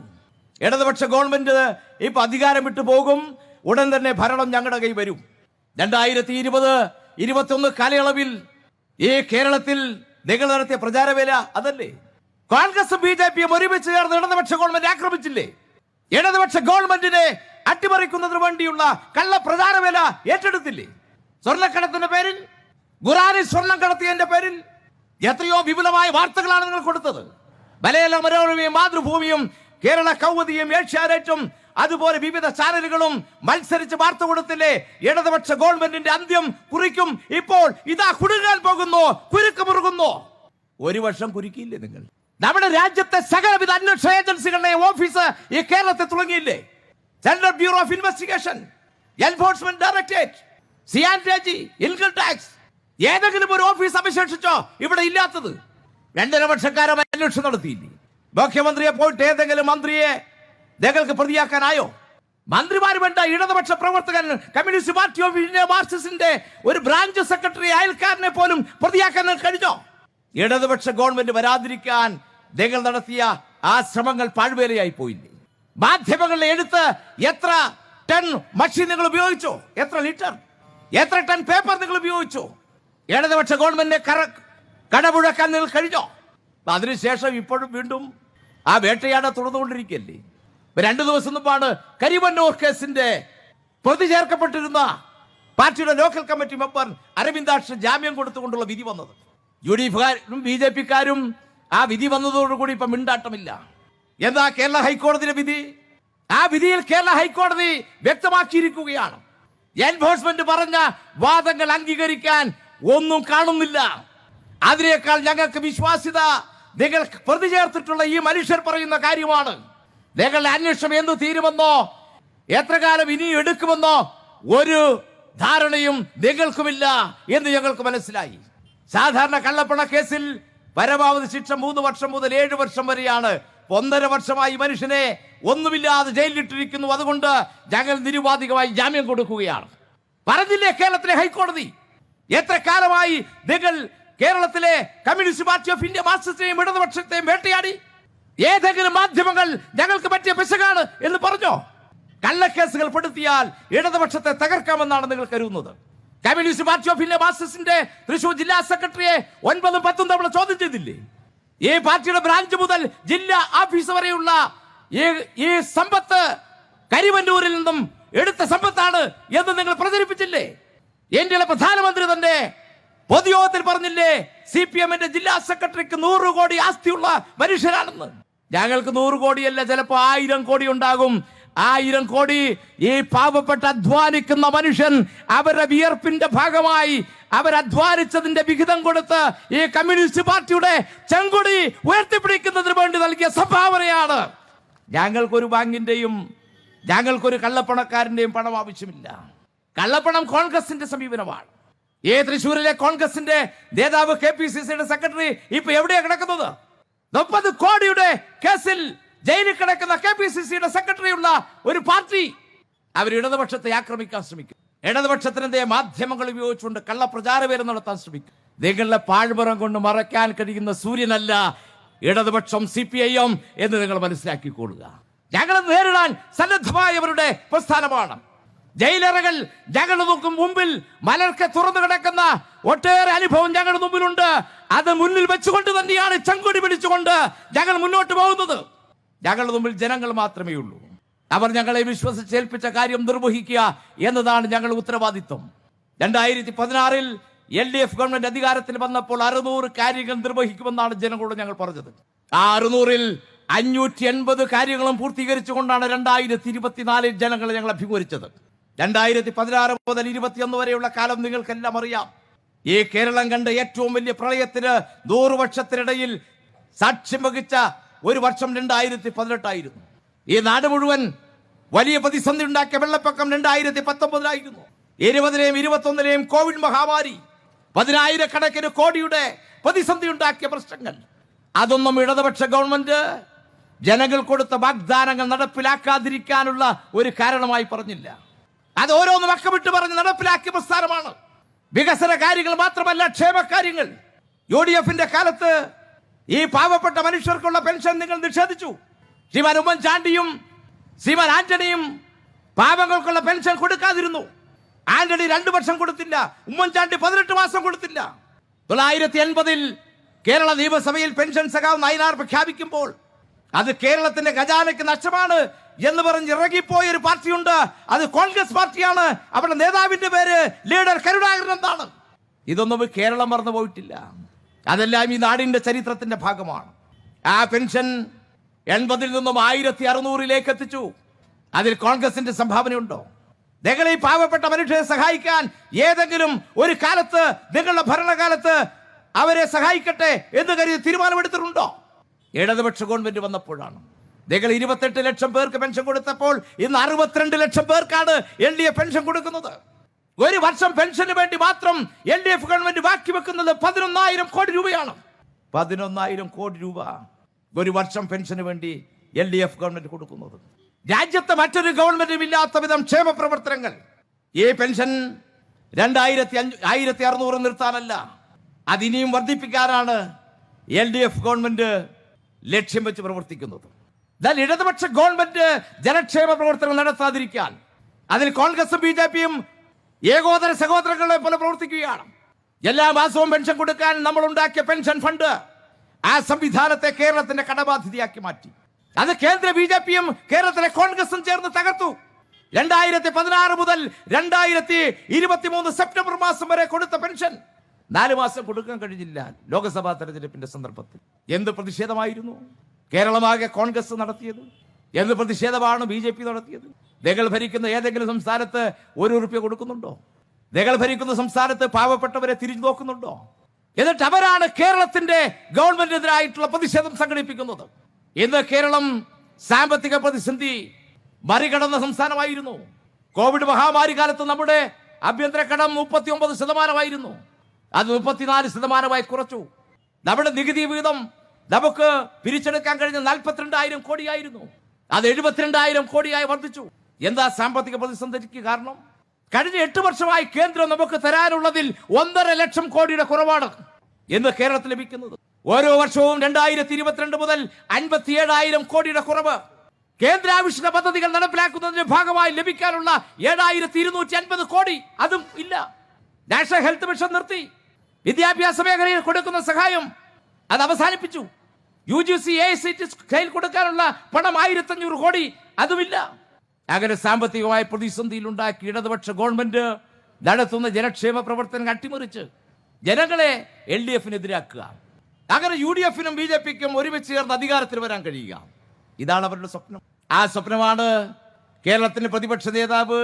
ഇടതുപക്ഷ ഗവൺമെന്റ് ഇപ്പൊ അധികാരം വിട്ടു പോകും, ഉടൻ തന്നെ ഭരണം ഞങ്ങളുടെ കൈ വരും. 2020-21 കാലയളവിൽ ഈ കേരളത്തിൽ നിങ്ങൾ നടത്തിയ പ്രചാരവേല അതല്ലേ? കോൺഗ്രസും BJPയും ഒരുമിച്ച് ചേർന്ന് ഇടതുപക്ഷ ഗവൺമെന്റ് ആക്രമിച്ചില്ലേ? ഇടതുപക്ഷ ഗവൺമെന്റിനെ അട്ടിമറിക്കുന്നതിന് വേണ്ടിയുള്ള കള്ള പ്രചാരവേല ഏറ്റെടുത്തില്ലേ? സ്വർണ്ണക്കടത്തിന്റെ പേരിൽ, ഖുറാനിൽ സ്വർണം കടത്തിയതിന്റെ പേരിൽ എത്രയോ വിപുലമായ വാർത്തകളാണ് നിങ്ങൾ കൊടുത്തത്. മലയാള മനോരമയും മാതൃഭൂമിയും കേരള കൗമുദിയും ഏഷ്യാനെറ്റും അതുപോലെ വിവിധ ചാനലുകളും മത്സരിച്ച് വാർത്ത കൊടുത്തില്ലേ? ഇടതുപക്ഷ ഗവൺമെന്റിന്റെ അന്ത്യം കുറിക്കും. ഇപ്പോൾ ഇതാ കുടുങ്ങാൻ പോകുന്നു, കുരുക്ക് മുറുകുന്നു. ഒരു വർഷം കുരുക്കിയില്ലേ നിങ്ങൾ? നമ്മുടെ രാജ്യത്തെ സകലവിധ അന്വേഷണ ഏജൻസികളുടെ ഓഫീസ് ഈ കേരളത്തിൽ തുടങ്ങിയില്ലേ? Central bureau of investigation, enforcement directorate, CID, income tax, ഏതെങ്കിലും ഒരു ഓഫീസ് അവശേഷിച്ചോ ഇവിടെ ഇല്ലാത്തത്? 2.5 വർഷക്കാലം അന്വേഷണം നടത്തിയില്ലേ? മുഖ്യമന്ത്രിയെ പോയിട്ട് ഏതെങ്കിലും മന്ത്രിയെ നിങ്ങൾക്ക് പ്രതിയാക്കാനായോ? മന്ത്രിമാർ വേണ്ട, ഇടതുപക്ഷ പ്രവർത്തകൻ കമ്മ്യൂണിസ്റ്റ് പാർട്ടി ഓഫ് ഇന്ത്യ മാർക്സിസ്റ്റിന്റെ ഒരു ബ്രാഞ്ച് സെക്രട്ടറി അയൽക്കാരനെ പോലും പ്രതിയാക്കാൻ കഴിഞ്ഞോ? ഇടതുപക്ഷ ഗവൺമെന്റ് വരാതിരിക്കാൻ നിങ്ങൾ നടത്തിയ ആ ശ്രമങ്ങൾ പാഴ്വേലയായി പോയില്ലേ? മാധ്യമങ്ങളുടെ എഴുത്ത് എത്ര ടൺ മഷി നിങ്ങൾ ഉപയോഗിച്ചു? എത്ര ലിറ്റർ, എത്ര ടൺ പേപ്പർ നിങ്ങൾ ഉപയോഗിച്ചു? ഇടതുപക്ഷ ഗവൺമെന്റിനെ കടമുഴക്കാൻ നിങ്ങൾ കഴിഞ്ഞോ? അതിനുശേഷം ഇപ്പോഴും വീണ്ടും ആ വേട്ടയാട തുടർന്നുകൊണ്ടിരിക്കുകയല്ലേ? 2 ദിവസം മുമ്പാണ് കരിമന്നൂർ കേസിന്റെ പ്രതി ചേർക്കപ്പെട്ടിരുന്ന പാർട്ടിയുടെ ലോക്കൽ കമ്മിറ്റി മെമ്പർ അരവിന്ദാക്ഷ ജാമ്യം കൊടുത്തുകൊണ്ടുള്ള വിധി വന്നത്. UDFക്കാരും BJPക്കാരും ആ വിധി വന്നതോടുകൂടി ഇപ്പൊ മിണ്ടാട്ടമില്ല. എന്താ കേരള ഹൈക്കോടതിയുടെ വിധി? ആ വിധിയിൽ കേരള ഹൈക്കോടതി വ്യക്തമാക്കിയിരിക്കുകയാണ്, എൻഫോഴ്സ്മെന്റ് പറഞ്ഞ വാദങ്ങൾ അംഗീകരിക്കാൻ ഒന്നും കാണുന്നില്ല. അതിനേക്കാൾ ഞങ്ങൾക്ക് വിശ്വാസ്യത നിങ്ങൾ പ്രതി ചേർത്തിട്ടുള്ള ഈ മനുഷ്യർ പറയുന്ന കാര്യമാണ്. നിങ്ങളുടെ അന്വേഷണം എന്തു തീരുമെന്നോ എത്ര കാലം ഇനി എടുക്കുമെന്നോ ഒരു ധാരണയും നിങ്ങൾക്കുമില്ല എന്ന് ഞങ്ങൾക്ക് മനസ്സിലായി. സാധാരണ കള്ളപ്പണ കേസിൽ പരമാവധി ശിക്ഷ 3 വർഷം മുതൽ 7 വർഷം വരെയാണ്. 1.5 വർഷമായി മനുഷ്യനെ ഒന്നുമില്ലാതെ ജയിലിലിട്ടിരിക്കുന്നു. അതുകൊണ്ട് ഞങ്ങൾ നിരുപാധികമായി ജാമ്യം കൊടുക്കുകയാണ്. പറഞ്ഞില്ലേ കേരളത്തിലെ ഹൈക്കോടതി? എത്ര കാലമായി നിങ്ങൾ കേരളത്തിലെ കമ്മ്യൂണിസ്റ്റ് പാർട്ടി ഓഫ് ഇന്ത്യ മാർക്സിസ്റ്റിനെയും ഇടതുപക്ഷത്തെയും വേട്ടയാടി? ഏതെങ്കിലും മാധ്യമങ്ങൾ ഞങ്ങൾക്ക് പറ്റിയ പിശകാണ് എന്ന് പറഞ്ഞോ? കള്ളക്കേസുകൾ പെടുത്തിയാൽ ഇടതുപക്ഷത്തെ തകർക്കാമെന്നാണ് നിങ്ങൾ കരുതുന്നത്. കമ്മ്യൂണിസ്റ്റ് പാർട്ടി ഓഫ് ഇന്ത്യ മാർക്സിസ്റ്റിന്റെ തൃശൂർ ജില്ലാ സെക്രട്ടറിയെ 9, 10 തവണ ചോദ്യം ചെയ്തില്ലേ? ഈ പാർട്ടിയുടെ ബ്രാഞ്ച് മുതൽ ജില്ലാ ഓഫീസ് വരെയുള്ള ഈ സമ്പത്ത് കരിവന്നൂരിൽ നിന്നും എടുത്ത സമ്പത്താണ് എന്ന് നിങ്ങൾ പ്രചരിപ്പിച്ചില്ലേ? ഇന്ത്യയിലെ പ്രധാനമന്ത്രി തന്നെ പൊതുയോഗത്തിൽ പറഞ്ഞില്ലേ, CPM-ന്റെ ജില്ലാ സെക്രട്ടറിക്ക് 100 കോടി ആസ്തിയുള്ള മനുഷ്യരാണെന്ന്. ഞങ്ങൾക്ക് 100 കോടിയല്ല, ചിലപ്പോൾ 1000 കോടി ഉണ്ടാകും. 1000 കോടി ഈ പാവപ്പെട്ട അധ്വാനിക്കുന്ന മനുഷ്യൻ അവരുടെ വിയർപ്പിന്റെ ഭാഗമായി അവരധ്വാനിച്ചതിന്റെ വിഹിതം കൊടുത്ത് ഈ കമ്മ്യൂണിസ്റ്റ് പാർട്ടിയുടെ ചെങ്കൊടി ഉയർത്തിപ്പിടിക്കുന്നതിന് വേണ്ടി നൽകിയ സംഭാവനയാണ്. ഞങ്ങൾക്കൊരു ബാങ്കിന്റെയും ഞങ്ങൾക്കൊരു കള്ളപ്പണക്കാരന്റെയും പണം ആവശ്യമില്ല. കള്ളപ്പണം കോൺഗ്രസിന്റെ സമീപനമാണ്. തൃശ്ശൂരിലെ കോൺഗ്രസിന്റെ നേതാവ് KPCCയുടെ സെക്രട്ടറി ഇപ്പൊ എവിടെയാണ് കിടക്കുന്നത്? 30 കോടിയുടെ കേസിൽ ജയിലിൽ കിടക്കുന്ന KPCCയുടെ സെക്രട്ടറിയുള്ള ഒരു പാർട്ടി അവർ ഇടതുപക്ഷത്തെ ആക്രമിക്കാൻ ശ്രമിക്കും. ഇടതുപക്ഷത്തിനെതിരെ മാധ്യമങ്ങൾ ഉപയോഗിച്ചുകൊണ്ട് കള്ളപ്രചാരവേല നടത്താൻ ശ്രമിക്കും. നിങ്ങളുടെ പാഴ്പുറം കൊണ്ട് മറയ്ക്കാൻ കഴിയുന്ന സൂര്യനല്ല ഇടതുപക്ഷം, CPIM എന്ന് നിങ്ങൾ മനസ്സിലാക്കിക്കൊള്ളുക. ഞങ്ങൾ നേരിടാൻ സന്നദ്ധമായവരുടെ പ്രസ്ഥാനമാണ്. ജയിലറകൾ ഞങ്ങളുടെ മുമ്പിൽ മലർക്കെ തുറന്നു കിടക്കുന്ന ഒട്ടേറെ അനുഭവം ഞങ്ങളുടെ മുമ്പിലുണ്ട്. അത് മുന്നിൽ വെച്ചുകൊണ്ട് തന്നെയാണ് ചെങ്കൊടി പിടിച്ചുകൊണ്ട് ഞങ്ങൾ മുന്നോട്ട് പോകുന്നത്. ഞങ്ങളുടെ മുമ്പിൽ ജനങ്ങൾ മാത്രമേ ഉള്ളൂ. അവർ ഞങ്ങളെ വിശ്വസിച്ചേൽപ്പിച്ച കാര്യം നിർവഹിക്കുക എന്നതാണ് ഞങ്ങളുടെ ഉത്തരവാദിത്വം. 2016-ൽ LDF ഗവൺമെന്റ് അധികാരത്തിൽ വന്നപ്പോൾ 600 കാര്യങ്ങൾ നിർവഹിക്കുമെന്നാണ് ജനങ്ങളോട് ഞങ്ങൾ പറഞ്ഞത്. ആ 600-ൽ 580 കാര്യങ്ങളും പൂർത്തീകരിച്ചുകൊണ്ടാണ് 2024-ൽ ജനങ്ങളെ ഞങ്ങൾ അഭിമുഖീകരിച്ചത്. 2016 മുതൽ 2021 വരെയുള്ള കാലം നിങ്ങൾക്കെല്ലാം അറിയാം. ഈ കേരളം കണ്ട ഏറ്റവും വലിയ പ്രളയത്തിന് 100 വർഷത്തിനിടയിൽ സാക്ഷ്യം വഹിച്ച ഒരു വർഷം 2018 ആയിരുന്നു. ഈ നാട് മുഴുവൻ വലിയ പ്രതിസന്ധി ഉണ്ടാക്കിയ വെള്ളപ്പൊക്കം 2019-ലായിരുന്നു. 20-ലെയും 21-ലെയും കോവിഡ് മഹാമാരി 10,000-കണക്കിന് കോടിയുടെ പ്രതിസന്ധി ഉണ്ടാക്കിയ പ്രശ്നങ്ങൾ, അതൊന്നും ഇടതുപക്ഷ ഗവൺമെന്റ് ജനങ്ങൾ കൊടുത്ത വാഗ്ദാനങ്ങൾ നടപ്പിലാക്കാതിരിക്കാനുള്ള ഒരു കാരണമായി പറഞ്ഞില്ല. അത് ഓരോന്നും അക്കമിട്ട് പറഞ്ഞ് നടപ്പിലാക്കിയ പ്രസ്ഥാനമാണ്. വികസന കാര്യങ്ങൾ മാത്രമല്ല, ക്ഷേമകാര്യങ്ങൾ. UDF-ന്റെ കാലത്ത് ഈ പാവപ്പെട്ട മനുഷ്യർക്കുള്ള പെൻഷൻ നിങ്ങൾ നിഷേധിച്ചു. ശ്രീമാൻ ഉമ്മൻചാണ്ടിയും ശ്രീമാൻ ആന്റണിയും പാവങ്ങൾക്കുള്ള പെൻഷൻ കൊടുക്കാതിരുന്നു. ആന്റണി 2 വർഷം കൊടുത്തില്ല, ഉമ്മൻചാണ്ടി 18 മാസം കൊടുത്തില്ല. 1980-ൽ കേരള നിയമസഭയിൽ പെൻഷൻ സഖാവ് നയനാർ പ്രഖ്യാപിക്കുമ്പോൾ അത് കേരളത്തിന്റെ ഖജാനയ്ക്ക് നഷ്ടമാണ് എന്ന് പറഞ്ഞ് ഇറങ്ങിപ്പോയ ഒരു പാർട്ടിയുണ്ട്. അത് കോൺഗ്രസ് പാർട്ടിയാണ്. അവരുടെ നേതാവിന്റെ പേര് ലീഡർ കരുണാകരൻ എന്നാണ്. ഇതൊന്നും കേരളം മറന്നു പോയിട്ടില്ല. അതെല്ലാം ഈ നാടിന്റെ ചരിത്രത്തിന്റെ ഭാഗമാണ്. ആ പെൻഷൻ 80-ൽ നിന്നും 1600-ലേക്ക് എത്തിച്ചു. അതിൽ കോൺഗ്രസിന്റെ സംഭാവനയുണ്ടോ? നിങ്ങൾ ഈ പാവപ്പെട്ട മനുഷ്യരെ സഹായിക്കാൻ ഏതെങ്കിലും ഒരു കാലത്ത് നിങ്ങളുടെ ഭരണകാലത്ത് അവരെ സഹായിക്കട്ടെ എന്ന് കരുതി തീരുമാനമെടുത്തിട്ടുണ്ടോ? ഇടതുപക്ഷ ഗവൺമെന്റ് വന്നപ്പോഴാണ്. നിങ്ങൾ 28 ലക്ഷം പേർക്ക് പെൻഷൻ കൊടുത്തപ്പോൾ ഇന്ന് 62 ലക്ഷം പേർക്കാണ് LDF പെൻഷൻ കൊടുക്കുന്നത്. ഒരു വർഷം പെൻഷന് വേണ്ടി മാത്രം LDF ഗവൺമെന്റ് ബാക്കി വെക്കുന്നത് 11,000 കോടി രൂപയാണ്. 11,000 കോടി രൂപ ഒരു വർഷം പെൻഷന് വേണ്ടി LDF ഗവൺമെന്റ് കൊടുക്കുന്നത്. രാജ്യത്തെ മറ്റൊരു ഗവൺമെന്റും ഇല്ലാത്ത വിധം ക്ഷേമ പ്രവർത്തനങ്ങൾ. ഈ പെൻഷൻ 2,600 നിർത്താനല്ല, അതിനിയും വർദ്ധിപ്പിക്കാനാണ് LDF ഗവൺമെന്റ് ലക്ഷ്യം വെച്ച് പ്രവർത്തിക്കുന്നത്. എന്നാൽ ഇടതുപക്ഷ ഗവൺമെന്റ് ജനക്ഷേമ പ്രവർത്തനം നടത്താതിരിക്കാൻ അതിൽ കോൺഗ്രസും BJP-യും ഏകോദര സഹോദരങ്ങളെ പോലെ പ്രവർത്തിക്കുകയാണ്. എല്ലാ മാസവും പെൻഷൻ കൊടുക്കാൻ നമ്മൾ ഉണ്ടാക്കിയ പെൻഷൻ ഫണ്ട് ആ സംവിധാനത്തെ കേരളത്തിന്റെ കടബാധ്യതയാക്കി മാറ്റി. അത് കേന്ദ്ര BJP-യും കേരളത്തിലെ കോൺഗ്രസും ചേർന്ന് തകർത്തു. 2016 മുതൽ 2023 സെപ്റ്റംബർ മാസം വരെ കൊടുത്ത പെൻഷൻ 4 മാസം കൊടുക്കാൻ കഴിഞ്ഞില്ല. ലോക്സഭാ തെരഞ്ഞെടുപ്പിന്റെ സന്ദർഭത്തിൽ എന്ത് പ്രതിഷേധമായിരുന്നു കേരളമാകെ കോൺഗ്രസ് നടത്തിയത്? എന്ത് പ്രതിഷേധമാണ് BJP നടത്തിയത്? നിങ്ങൾ ഭരിക്കുന്ന ഏതെങ്കിലും സംസ്ഥാനത്ത് 1 രൂപ കൊടുക്കുന്നുണ്ടോ? നിങ്ങൾ ഭരിക്കുന്ന സംസ്ഥാനത്ത് പാവപ്പെട്ടവരെ തിരിഞ്ഞു നോക്കുന്നുണ്ടോ? എന്നിട്ട് അവരാണ് കേരളത്തിന്റെ ഗവൺമെന്റിനെതിരായിട്ടുള്ള പ്രതിഷേധം സംഘടിപ്പിക്കുന്നത്. ഇന്ന് കേരളം സാമ്പത്തിക പ്രതിസന്ധി മറികടന്ന സംസ്ഥാനമായിരുന്നു. കോവിഡ് മഹാമാരി കാലത്ത് നമ്മുടെ ആഭ്യന്തര കടം 39% അത് 34% കുറച്ചു. നമ്മുടെ നികുതി വിഹിതം നമുക്ക് പിരിച്ചെടുക്കാൻ കഴിഞ്ഞ 42,000 കോടിയായിരുന്നു. അത് 72,000 കോടിയായി വർദ്ധിച്ചു. എന്താ സാമ്പത്തിക പ്രതിസന്ധിക്ക് കാരണം? കഴിഞ്ഞ 8 വർഷമായി കേന്ദ്രം നമുക്ക് തരാനുള്ളതിൽ 1.5 ലക്ഷം കോടിയുടെ കുറവാണ് ഇന്ന് കേരളത്തിൽ ലഭിക്കുന്നത്. ഓരോ വർഷവും 2022 മുതൽ 57,000 കോടിയുടെ കുറവ്. കേന്ദ്രാവിഷ്കൃത പദ്ധതികൾ നടപ്പിലാക്കുന്നതിന്റെ ഭാഗമായി ലഭിക്കാനുള്ള 7,250 കോടി അതും ഇല്ല. നാഷണൽ ഹെൽത്ത് മിഷൻ നിർത്തി. വിദ്യാഭ്യാസ മേഖലയിൽ കൊടുക്കുന്ന സഹായം അത് അവസാനിപ്പിച്ചു. UGC AICTE കയ്യിൽ കൊടുക്കാനുള്ള പണം 1500 കോടി അതുമില്ല. അങ്ങനെ സാമ്പത്തികമായ പ്രതിസന്ധിയിലുണ്ടാക്കി ഇടതുപക്ഷ ഗവൺമെന്റ് നടത്തുന്ന ജനക്ഷേമ പ്രവർത്തനങ്ങൾ അട്ടിമറിച്ച് ജനങ്ങളെ LDFനെതിരാക്കുക. അങ്ങനെ UDFനും BJPക്കും ഒരുമിച്ച് ചേർന്ന് അധികാരത്തിൽ വരാൻ കഴിയുക. ഇതാണ് അവരുടെ സ്വപ്നം. ആ സ്വപ്നമാണ് കേരളത്തിന്റെ പ്രതിപക്ഷ നേതാവ്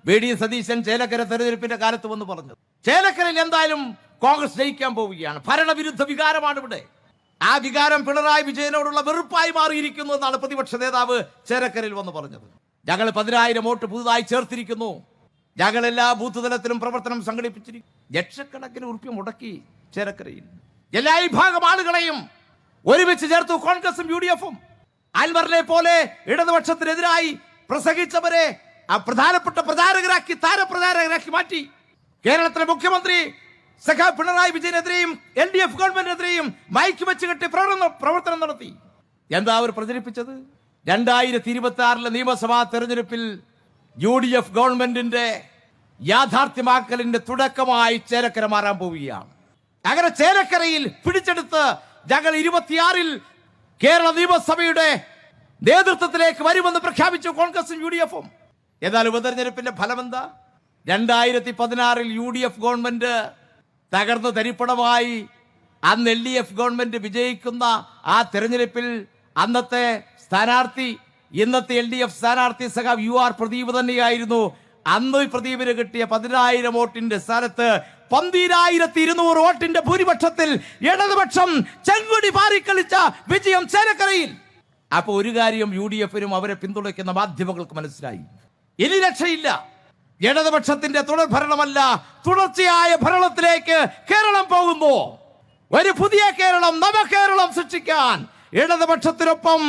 VD സതീശൻ ചേലക്കര തെരഞ്ഞെടുപ്പിന്റെ കാലത്ത് വന്ന് പറഞ്ഞത്. ചേലക്കരയിൽ എന്തായാലും കോൺഗ്രസ് ജയിക്കാൻ പോവുകയാണ്. ഭരണവിരുദ്ധ വികാരമാണ് ഇവിടെ. ആ വികാരം പിണറായി വിജയനോടുള്ള വെറുപ്പായി മാറിയിരിക്കുന്നു എന്നാണ് പ്രതിപക്ഷ നേതാവ് ചേലക്കരയിൽ വന്ന് പറഞ്ഞത്. ഞങ്ങൾ 10,000 വോട്ട് പുതുതായി ചേർത്തിരിക്കുന്നു. ഞങ്ങൾ എല്ലാ ബൂത്ത് തലത്തിലും പ്രവർത്തനം സംഘടിപ്പിച്ചിരിക്കുന്നു. ലക്ഷക്കണക്കിന് ഉറുപ്പ്യ മുടക്കി ചേലക്കരയിൽ. എല്ലാ വിഭാഗം ആളുകളെയും ഒരുമിച്ച് ചേർത്തു കോൺഗ്രസും UDFും. അൻവറിനെ പോലെ ഇടതുപക്ഷത്തിനെതിരായി പ്രസംഗിച്ചവരെ ആ പ്രധാനപ്പെട്ട പ്രചാരകരാക്കി താരപ്രചാരകരാക്കി മാറ്റി. കേരളത്തിലെ മുഖ്യമന്ത്രി സഖാ പിണറായി വിജയനെതിരെയും LDF ഗവൺമെന്റിനെതിരെയും മൈക്ക് വെച്ച് കെട്ടി പ്രവർത്തനം നടത്തി. എന്താ അവർ പ്രചരിപ്പിച്ചത്? 2026 നിയമസഭാ തെരഞ്ഞെടുപ്പിൽ UDF ഗവൺമെന്റിന്റെ യാഥാർത്ഥ്യമാക്കലിന്റെ തുടക്കമായി ചേലക്കര മാറാൻ പോവുകയാണ്. അങ്ങനെ ചേലക്കരയിൽ പിടിച്ചെടുത്ത് ഞങ്ങൾ 26 കേരള നിയമസഭയുടെ നേതൃത്വത്തിലേക്ക് വരുമെന്ന് പ്രഖ്യാപിച്ചു കോൺഗ്രസും UDFും. എന്നാൽ ഉപതെരഞ്ഞെടുപ്പിന്റെ ഫലം എന്താ? 2016 UDF ഗവൺമെന്റ് തകർന്ന് തരിപ്പണമായി. അന്ന് LDF ഗവൺമെന്റ് വിജയിക്കുന്ന ആ തെരഞ്ഞെടുപ്പിൽ അന്നത്തെ സ്ഥാനാർത്ഥി ഇന്നത്തെ LDF സ്ഥാനാർത്ഥി സഖാവ് UR പ്രദീപ് തന്നെയായിരുന്നു. അന്ന് പ്രദീപിന് കിട്ടിയ 10,000 വോട്ടിന്റെ സ്ഥാനത്ത് 12,200 വോട്ടിന്റെ ഭൂരിപക്ഷത്തിൽ ഇടതുപക്ഷം ചെങ്കൊടി പാറിക്കളിച്ച വിജയം ചേലക്കരയിൽ. അപ്പൊ ഒരു കാര്യം UDFനും അവരെ പിന്തുണയ്ക്കുന്ന മാധ്യമങ്ങൾക്ക് മനസ്സിലായി, ഇനി രക്ഷയില്ല. ഇടതുപക്ഷത്തിന്റെ തുടർ ഭരണമല്ല, തുടർച്ചയായ ഭരണത്തിലേക്ക് കേരളം പോകുന്നു. ഒരു പുതിയ കേരളം, നവകേരളം സൃഷ്ടിക്കാൻ ഇടതുപക്ഷത്തിനൊപ്പം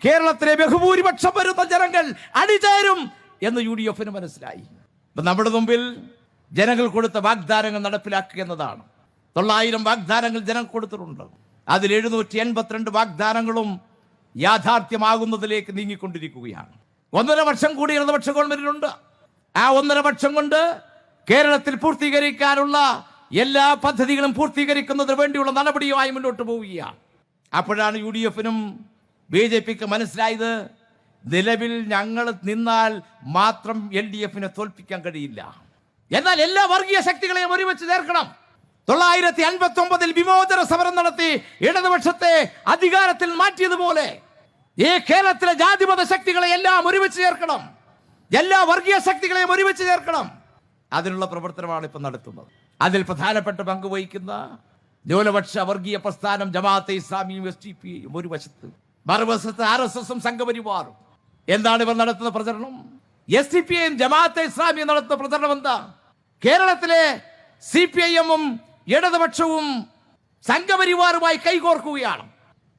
കേരളത്തിലെ ബഹുഭൂരിപക്ഷം വരുന്ന ജനങ്ങൾ അണിചേരും എന്ന് UDFന് മനസ്സിലായി. ഇപ്പൊ നമ്മുടെ മുമ്പിൽ ജനങ്ങൾ കൊടുത്ത വാഗ്ദാനങ്ങൾ നടപ്പിലാക്കുക എന്നതാണ്. 900 വാഗ്ദാനങ്ങൾ ജനങ്ങൾ കൊടുത്തിട്ടുണ്ട്. അതിൽ 782 വാഗ്ദാനങ്ങളും യാഥാർത്ഥ്യമാകുന്നതിലേക്ക് നീങ്ങിക്കൊണ്ടിരിക്കുകയാണ്. 1.5 വർഷം കൂടി ഇടതുപക്ഷ ഗവൺമെന്റിലുണ്ട്. ആ 1.5 വർഷം കൊണ്ട് കേരളത്തിൽ പൂർത്തീകരിക്കാനുള്ള എല്ലാ പദ്ധതികളും പൂർത്തീകരിക്കുന്നതിന് വേണ്ടിയുള്ള നടപടിയുമായി മുന്നോട്ട് പോവുകയാണ്. അപ്പോഴാണ് UDFനും BJPക്ക് മനസ്സിലായത്, നിലവിൽ ഞങ്ങൾ നിന്നാൽ മാത്രം LDFനെ തോൽപ്പിക്കാൻ കഴിയില്ല. എന്നാൽ എല്ലാ വർഗീയ ശക്തികളെയും ഒരുമിച്ച് ചേർക്കണം. 959 വിമോചന സമരം നടത്തി ഇടതുപക്ഷത്തെ അധികാരത്തിൽ മാറ്റിയതുപോലെ ഈ കേരളത്തിലെ ജാതിമത ശക്തികളെ എല്ലാം ഒരുമിച്ച് ചേർക്കണം. എല്ലാ വർഗീയ ശക്തികളെയും ഒരുമിച്ച് ചേർക്കണം. അതിനുള്ള പ്രവർത്തനമാണ് ഇപ്പം നടത്തുന്നത്. അതിൽ പ്രധാനപ്പെട്ട പങ്ക് വഹിക്കുന്ന ന്യൂനപക്ഷ വർഗീയ പ്രസ്ഥാനം ജമാഅത്തെ ഇസ്ലാമിയും SDPയും ഒരു വശത്ത്, മറുവശത്ത് RSSും സംഘപരിവാറും. എന്താണ് ഇവർ നടത്തുന്ന പ്രചരണം? SDPയും ജമാഅത്തെ ഇസ്ലാമിയും നടത്തുന്ന പ്രചരണം എന്താ? കേരളത്തിലെ CPIMും ഇടതുപക്ഷവും സംഘപരിവാറുമായി കൈകോർക്കുകയാണ്.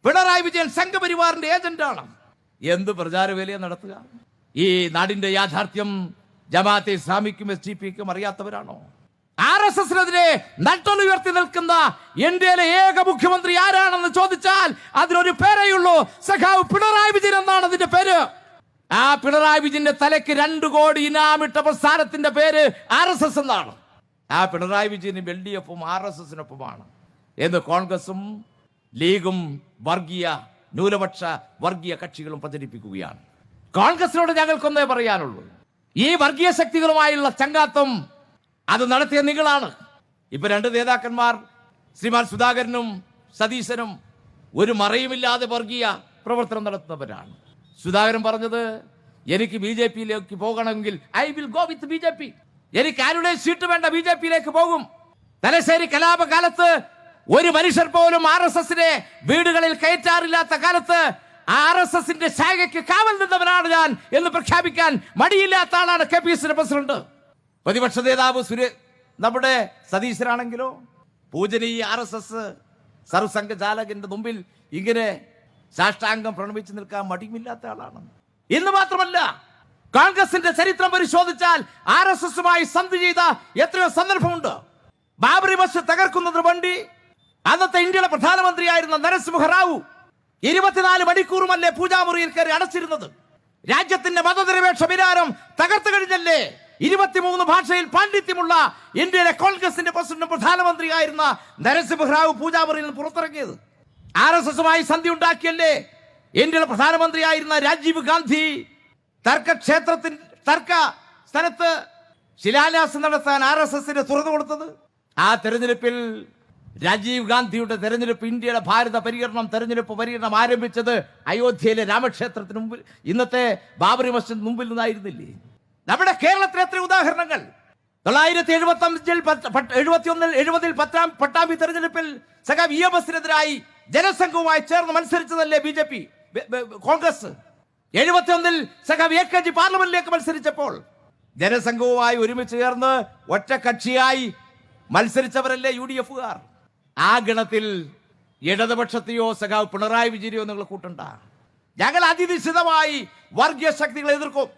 പിണറായി വിജയൻ സംഘപരിവാറിന്റെ ഏജന്റാണ്. എന്ത് പ്രചാരവേലയെ നടത്തുക? ഈ നാടിന്റെ യാഥാർത്ഥ്യം ജമാഅത്തെ ഇസ്ലാമിക്കും SDPക്കും അറിയാത്തവരാണോ? RSSനെതിരെ നട്ടലുയർത്തി നിൽക്കുന്ന ഇന്ത്യയിലെ ഏക മുഖ്യമന്ത്രി ആരാണെന്ന് ചോദിച്ചാൽ അതിനൊരു പേരേയുള്ളൂ, സഖാവ് പിണറായി വിജയൻ എന്നാണ് അതിന്റെ പേര്. ആ പിണറായി വിജയന്റെ തലയ്ക്ക് 2 കോടി ഇനാമിട്ട പ്രസ്ഥാനത്തിന്റെ പേര് RSS എന്നാണ്. ആ പിണറായി വിജയനും LDFും RSSനൊപ്പമാണ് എന്ന് കോൺഗ്രസും ലീഗും വർഗീയ ന്യൂനപക്ഷ വർഗീയ കക്ഷികളും പ്രചരിപ്പിക്കുകയാണ്. കോൺഗ്രസിനോട് ഞങ്ങൾക്കൊന്നേ പറയാനുള്ളൂ, ഈ വർഗീയ ശക്തികളുമായുള്ള ചങ്ങാത്തം അത് നടത്തിയ നിങ്ങളാണ്. ഇപ്പൊ 2 നേതാക്കന്മാർ ശ്രീമാൻ സുധാകരനും സതീശനും ഒരു മറയുമില്ലാതെ വർഗീയ പ്രവർത്തനം നടത്തുന്നവരാണ്. സുധാകരൻ പറഞ്ഞത്, എനിക്ക് BJPയിലേക്ക് പോകണമെങ്കിൽ I will go with BJP. എനിക്ക് ആരുടെ സീറ്റ് വേണ്ട, BJPയിലേക്ക് പോകും. തലശ്ശേരി കലാപകാലത്ത് ഒരു മനുഷ്യർ പോലും RSSനെ വീടുകളിൽ കയറ്റാറില്ലാത്ത കാലത്ത് RSSന്റെ ശാഖയ്ക്ക് കാവൽ നിന്നവനാണ് ഞാൻ എന്ന് പ്രഖ്യാപിക്കാൻ മടിയില്ലാത്ത ആളാണ് KPSSിയുടെ പ്രസിഡന്റ്. പ്രതിപക്ഷ നേതാവ് നമ്മുടെ സതീശനാണെങ്കിലോ പൂജനീയ RSS സർവസംഘചാലകന്റെ മുമ്പിൽ ഇങ്ങനെ സാഷ്ടാംഗം പ്രണമിച്ച് നിൽക്കാൻ മടിയുമില്ലാത്ത ആളാണ്. ഇന്ന് മാത്രമല്ല, കോൺഗ്രസിന്റെ ചരിത്രം പരിശോധിച്ചാൽ RSSുമായി സന്ധി ചെയ്ത എത്രയോ സന്ദർഭമുണ്ട്. ബാബറി മസ്ജിദ് തകർക്കുന്നതിന് വേണ്ടി അന്നത്തെ ഇന്ത്യയുടെ പ്രധാനമന്ത്രിയായിരുന്ന നരസിംഹറാവു 24 മണിക്കൂറുമല്ലേ പൂജാമുറിയിൽ കയറി അടച്ചിരുന്നത്? രാജ്യത്തിന്റെ മതനിരപേക്ഷ വികാരം തകർത്തു കഴിഞ്ഞല്ലേ 23 ഭാഷയിൽ പാണ്ഡിത്യമുള്ള ഇന്ത്യയിലെ കോൺഗ്രസിന്റെ പ്രസിഡന്റും പ്രധാനമന്ത്രിയായിരുന്ന നരസിംഹറാവു പൂജാമുറിയിൽ നിന്ന് പുറത്തിറങ്ങിയത്. RSSുമായി സന്ധി ഉണ്ടാക്കിയല്ലേ ഇന്ത്യയുടെ പ്രധാനമന്ത്രിയായിരുന്ന രാജീവ് ഗാന്ധി തർക്ക സ്ഥലത്ത് ശിലാന്യാസം നടത്താൻ RSSന് തുറന്നു കൊടുത്തത്. ആ തെരഞ്ഞെടുപ്പിൽ രാജീവ് ഗാന്ധിയുടെ തെരഞ്ഞെടുപ്പ്, ഇന്ത്യയുടെ തെരഞ്ഞെടുപ്പ് പര്യടനം ആരംഭിച്ചത് അയോധ്യയിലെ രാമക്ഷേത്രത്തിന് മുമ്പിൽ, ഇന്നത്തെ ബാബറി മസ്ജിദ് മുമ്പിൽ നിന്നായിരുന്നില്ലേ? നമ്മുടെ കേരളത്തിലെ എത്ര ഉദാഹരണങ്ങൾ! 1970 പട്ടാമ്പി തെരഞ്ഞെടുപ്പിൽ സഖാവ് EMSനെതിരായി ജനസംഘവുമായി ചേർന്ന് മത്സരിച്ചതല്ലേ BJP കോൺഗ്രസ്? 71 സഖാവ് AKG പാർലമെന്റിലേക്ക് മത്സരിച്ചപ്പോൾ ജനസംഘവുമായി ഒരുമിച്ച് ചേർന്ന് ഒറ്റക്കക്ഷിയായി മത്സരിച്ചവരല്ലേ UDFകാർ? ആ ഗണത്തിൽ ഇടതുപക്ഷത്തെയോ സഖാവ് പിണറായി വിജയനെയോ നിങ്ങൾ കൂട്ടണ്ട. ഞങ്ങൾ അതിനിശ്ചിതമായി വർഗീയ ശക്തികളെ എതിർക്കും.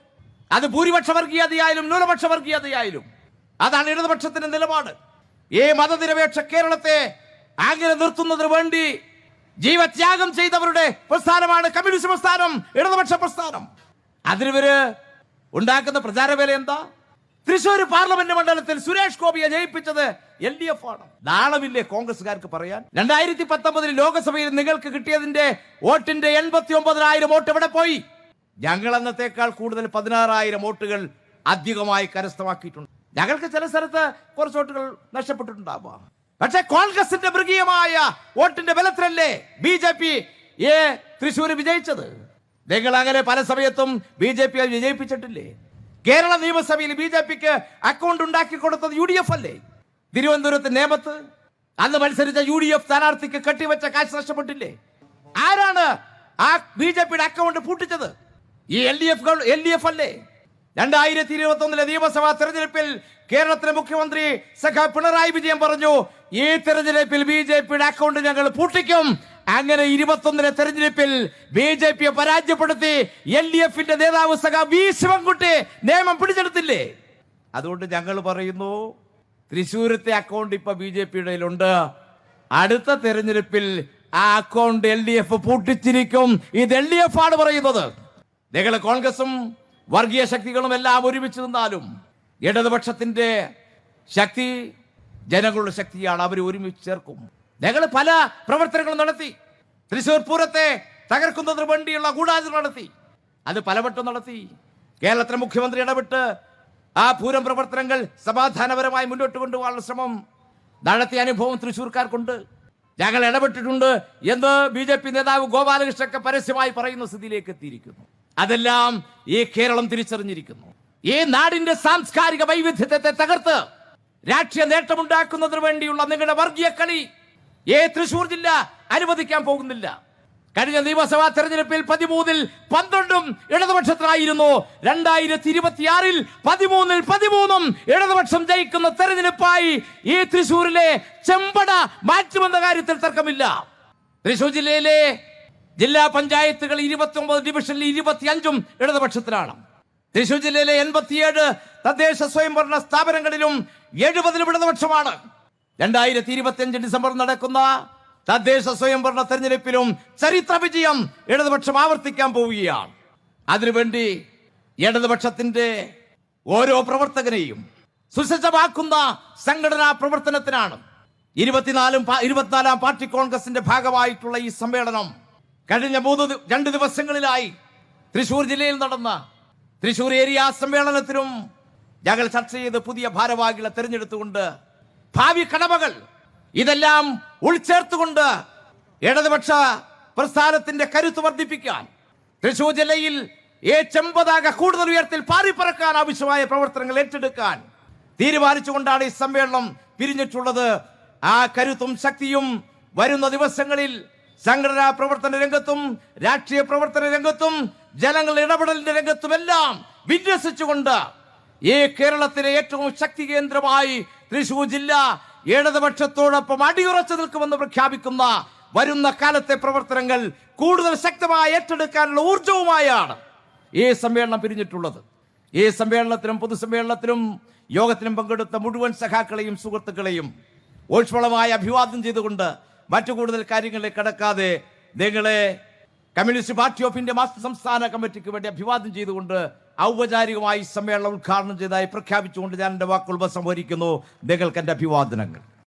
അത് ഭൂരിപക്ഷ വർഗീയതയായാലും ന്യൂനപക്ഷ വർഗീയതയായാലും. അതാണ് ഇടതുപക്ഷത്തിന്റെ നിലപാട്. ഈ മതനിരപേക്ഷ കേരളത്തെ അങ്ങനെ നിർത്തുന്നതിന് വേണ്ടി ജീവത്യാഗം ചെയ്തവരുടെ പ്രസ്ഥാനമാണ് കമ്മ്യൂണിസ്റ്റ് പ്രസ്ഥാനം, ഇടതുപക്ഷ പ്രസ്ഥാനം. അതിനിവര് ഉണ്ടാക്കുന്ന പ്രചാരവേല എന്താ? തൃശ്ശൂർ പാർലമെന്റ് മണ്ഡലത്തിൽ സുരേഷ് ഗോപിയെ ജയിപ്പിച്ചത് LDF ആണ്. നാണമില്ലേ കോൺഗ്രസ്സുകാർക്ക് പറയാൻ? 2019 ലോക്സഭയിൽ നിങ്ങൾക്ക് കിട്ടിയതിന്റെ വോട്ടിന്റെ 89,000 വോട്ട് എവിടെ പോയി? ഞങ്ങൾ അന്നത്തേക്കാൾ കൂടുതൽ 16,000 വോട്ടുകൾ അധികമായി കരസ്ഥമാക്കിയിട്ടുണ്ട്. ഞങ്ങൾക്ക് ചില സ്ഥലത്ത് കുറച്ച് വോട്ടുകൾ നഷ്ടപ്പെട്ടിട്ടുണ്ടാവാം. പക്ഷെ കോൺഗ്രസിന്റെ മൃഗീയമായ വോട്ടിന്റെ ബലത്തിലല്ലേ BJP തൃശ്ശൂർ വിജയിച്ചത്? നിങ്ങൾ അങ്ങനെ പല സമയത്തും BJP വിജയിപ്പിച്ചിട്ടില്ലേ? കേരള നിയമസഭയിൽ BJPക്ക് അക്കൗണ്ട് ഉണ്ടാക്കി കൊടുത്തത് UDF അല്ലേ? തിരുവനന്തപുരത്ത് നേമത്ത് അന്ന് മത്സരിച്ച UDF സ്ഥാനാർത്ഥിക്ക് കെട്ടിവെച്ച കാശ് നഷ്ടപ്പെട്ടില്ലേ? ആരാണ് ആ BJPയുടെ അക്കൗണ്ട് പൂട്ടിച്ചത്? ഈ LDF അല്ലേ? 2021 നിയമസഭാ തെരഞ്ഞെടുപ്പിൽ കേരളത്തിലെ മുഖ്യമന്ത്രി സഖാവ് പിണറായി വിജയൻ പറഞ്ഞു, ഈ തെരഞ്ഞെടുപ്പിൽ BJPയുടെ അക്കൗണ്ട് ഞങ്ങൾ പൂട്ടിക്കും. അങ്ങനെ 21 തെരഞ്ഞെടുപ്പിൽ BJPയെ പരാജയപ്പെടുത്തി LDFന്റെ നേതാവ് സഖാവ് V ശിവൻകുട്ടി നിയമം പിടിച്ചെടുത്തില്ലേ? അതുകൊണ്ട് ഞങ്ങൾ പറയുന്നു, തൃശ്ശൂരത്തെ അക്കൗണ്ട് ഇപ്പൊ BJPയുടെ ഉണ്ട്. അടുത്ത തെരഞ്ഞെടുപ്പിൽ ആ അക്കൗണ്ട് LDF പൂട്ടിച്ചിരിക്കും. ഇത് LDF ആണ് പറയുന്നത്. നിങ്ങൾ കോൺഗ്രസും വർഗീയ ശക്തികളും എല്ലാം ഒരുമിച്ച് നിന്നാലും ഇടതുപക്ഷത്തിന്റെ ശക്തി ജനങ്ങളുടെ ശക്തിയാണ്. അവർ ഒരുമിച്ച് ചേർക്കും. ഞങ്ങൾ പല പ്രവർത്തനങ്ങളും നടത്തി. തൃശ്ശൂർ പൂരത്തെ തകർക്കുന്നതിന് വേണ്ടിയുള്ള ഗൂഢാലോചന നടത്തി. അത് പലവട്ടം നടത്തി. കേരളത്തിലെ മുഖ്യമന്ത്രി ഇടപെട്ട് ആ പൂരം പ്രവർത്തനങ്ങൾ സമാധാനപരമായി മുന്നോട്ട് കൊണ്ടുപോകാനുള്ള ശ്രമം നടത്തിയ അനുഭവം തൃശ്ശൂർക്കാർക്കുണ്ട്. ഞങ്ങൾ ഇടപെട്ടിട്ടുണ്ട് എന്ന് BJP നേതാവ് ഗോപാലകൃഷ്ണനൊക്കെ പരസ്യമായി പറയുന്ന സ്ഥിതിയിലേക്ക് എത്തിയിരിക്കുന്നു. അതെല്ലാം ഈ കേരളം തിരിച്ചറിഞ്ഞിരിക്കുന്നു. ഈ നാടിന്റെ സാംസ്കാരിക വൈവിധ്യത്തെ തകർത്ത് രാഷ്ട്രീയ നേട്ടമുണ്ടാക്കുന്നതിന് വേണ്ടിയുള്ള നിങ്ങളുടെ വർഗീയ കളി തൃശ്ശൂർ ജില്ല അനുവദിക്കാൻ പോകുന്നില്ല. കഴിഞ്ഞ നിയമസഭാ തെരഞ്ഞെടുപ്പിൽ 13-ൽ 12 ഇടതുപക്ഷത്തിനായിരുന്നു. 2026-ൽ 13-ൽ 13 ഇടതുപക്ഷം ജയിക്കുന്ന തെരഞ്ഞെടുപ്പായി ഈ തൃശ്ശൂരിലെ ചെമ്പട മാറ്റുമെന്ന കാര്യത്തിൽ തർക്കമില്ല. തൃശ്ശൂർ ജില്ലയിലെ ജില്ലാ പഞ്ചായത്തുകൾ 29 ഡിവിഷനിൽ 25 ഇടതുപക്ഷത്തിലാണ്. തൃശ്ശൂർ ജില്ലയിലെ 87 തദ്ദേശ സ്വയംഭരണ സ്ഥാപനങ്ങളിലും 70-ലും ഇടതുപക്ഷമാണ്. 2025 ഡിസംബർ നടക്കുന്ന തദ്ദേശ സ്വയംഭരണ തെരഞ്ഞെടുപ്പിലും ചരിത്ര വിജയം ഇടതുപക്ഷം ആവർത്തിക്കാൻ പോവുകയാണ്. അതിനുവേണ്ടി ഇടതുപക്ഷത്തിന്റെ ഓരോ പ്രവർത്തകനെയും സുസജ്ജമാക്കുന്ന സംഘടനാ പ്രവർത്തനത്തിനാണ് 24-ാം പാർട്ടി കോൺഗ്രസിന്റെ ഭാഗമായിട്ടുള്ള ഈ സമ്മേളനം. കഴിഞ്ഞ 2 ദിവസങ്ങളിലായി തൃശ്ശൂർ ജില്ലയിൽ നടന്ന തൃശ്ശൂർ ഏരിയ സമ്മേളനത്തിലും ഞങ്ങൾ ചർച്ച ചെയ്ത് പുതിയ ഭാരവാഹികളെ തെരഞ്ഞെടുത്തുകൊണ്ട് ഭാവി കടമകൾ ഇതെല്ലാം ഉൾച്ചേർത്തുകൊണ്ട് ഇടതുപക്ഷ പ്രസ്ഥാനത്തിന്റെ കരുത്ത് വർദ്ധിപ്പിക്കാൻ, തൃശ്ശൂർ ജില്ലയിൽ ചെമ്പതാക കൂടുതൽ ഉയരത്തിൽ പാറിപ്പറക്കാൻ ആവശ്യമായ പ്രവർത്തനങ്ങൾ ഏറ്റെടുക്കാൻ തീരുമാനിച്ചുകൊണ്ടാണ് ഈ സമ്മേളനം പിരിഞ്ഞിട്ടുള്ളത്. ആ കരുത്തും ശക്തിയും വരുന്ന ദിവസങ്ങളിൽ സംഘടനാ പ്രവർത്തന രംഗത്തും രാഷ്ട്രീയ പ്രവർത്തന രംഗത്തും ജനങ്ങളുടെ ഇടപെടലിന്റെ രംഗത്തുമെല്ലാം വിന്യസിച്ചുകൊണ്ട് ഈ കേരളത്തിലെ ഏറ്റവും ശക്തി കേന്ദ്രമായി തൃശ്ശൂർ ജില്ല ഇടതുപക്ഷത്തോടൊപ്പം അടിയുറച്ചു നിൽക്കുമെന്ന് പ്രഖ്യാപിക്കുന്ന വരുന്ന കാലത്തെ പ്രവർത്തനങ്ങൾ കൂടുതൽ ശക്തമായി ഏറ്റെടുക്കാനുള്ള ഊർജവുമായാണ് ഈ സമ്മേളനം പിരിഞ്ഞിട്ടുള്ളത്. ഈ സമ്മേളനത്തിലും പൊതുസമ്മേളനത്തിലും യോഗത്തിലും പങ്കെടുത്ത മുഴുവൻ സഖാക്കളെയും സുഹൃത്തുക്കളെയും ഊഷ്മളമായി അഭിവാദ്യം ചെയ്തുകൊണ്ട് മറ്റു കൂടുതൽ കാര്യങ്ങളിലേക്ക് കടക്കാതെ നിങ്ങളെ communist party of India master സംസ്ഥാന കമ്മിറ്റിക്ക് വേണ്ടി അഭിവാദ്യം ചെയ്തുകൊണ്ട് ഔപചാരികമായി സമ്മേളനം ഉദ്ഘാടനം ചെയ്തതായി പ്രഖ്യാപിച്ചുകൊണ്ട് ഞാൻ എൻ്റെ വാക്കുകൾ ഉപസംഹരിക്കുന്നു. നിങ്ങൾക്ക് എൻ്റെ അഭിവാദനങ്ങൾ.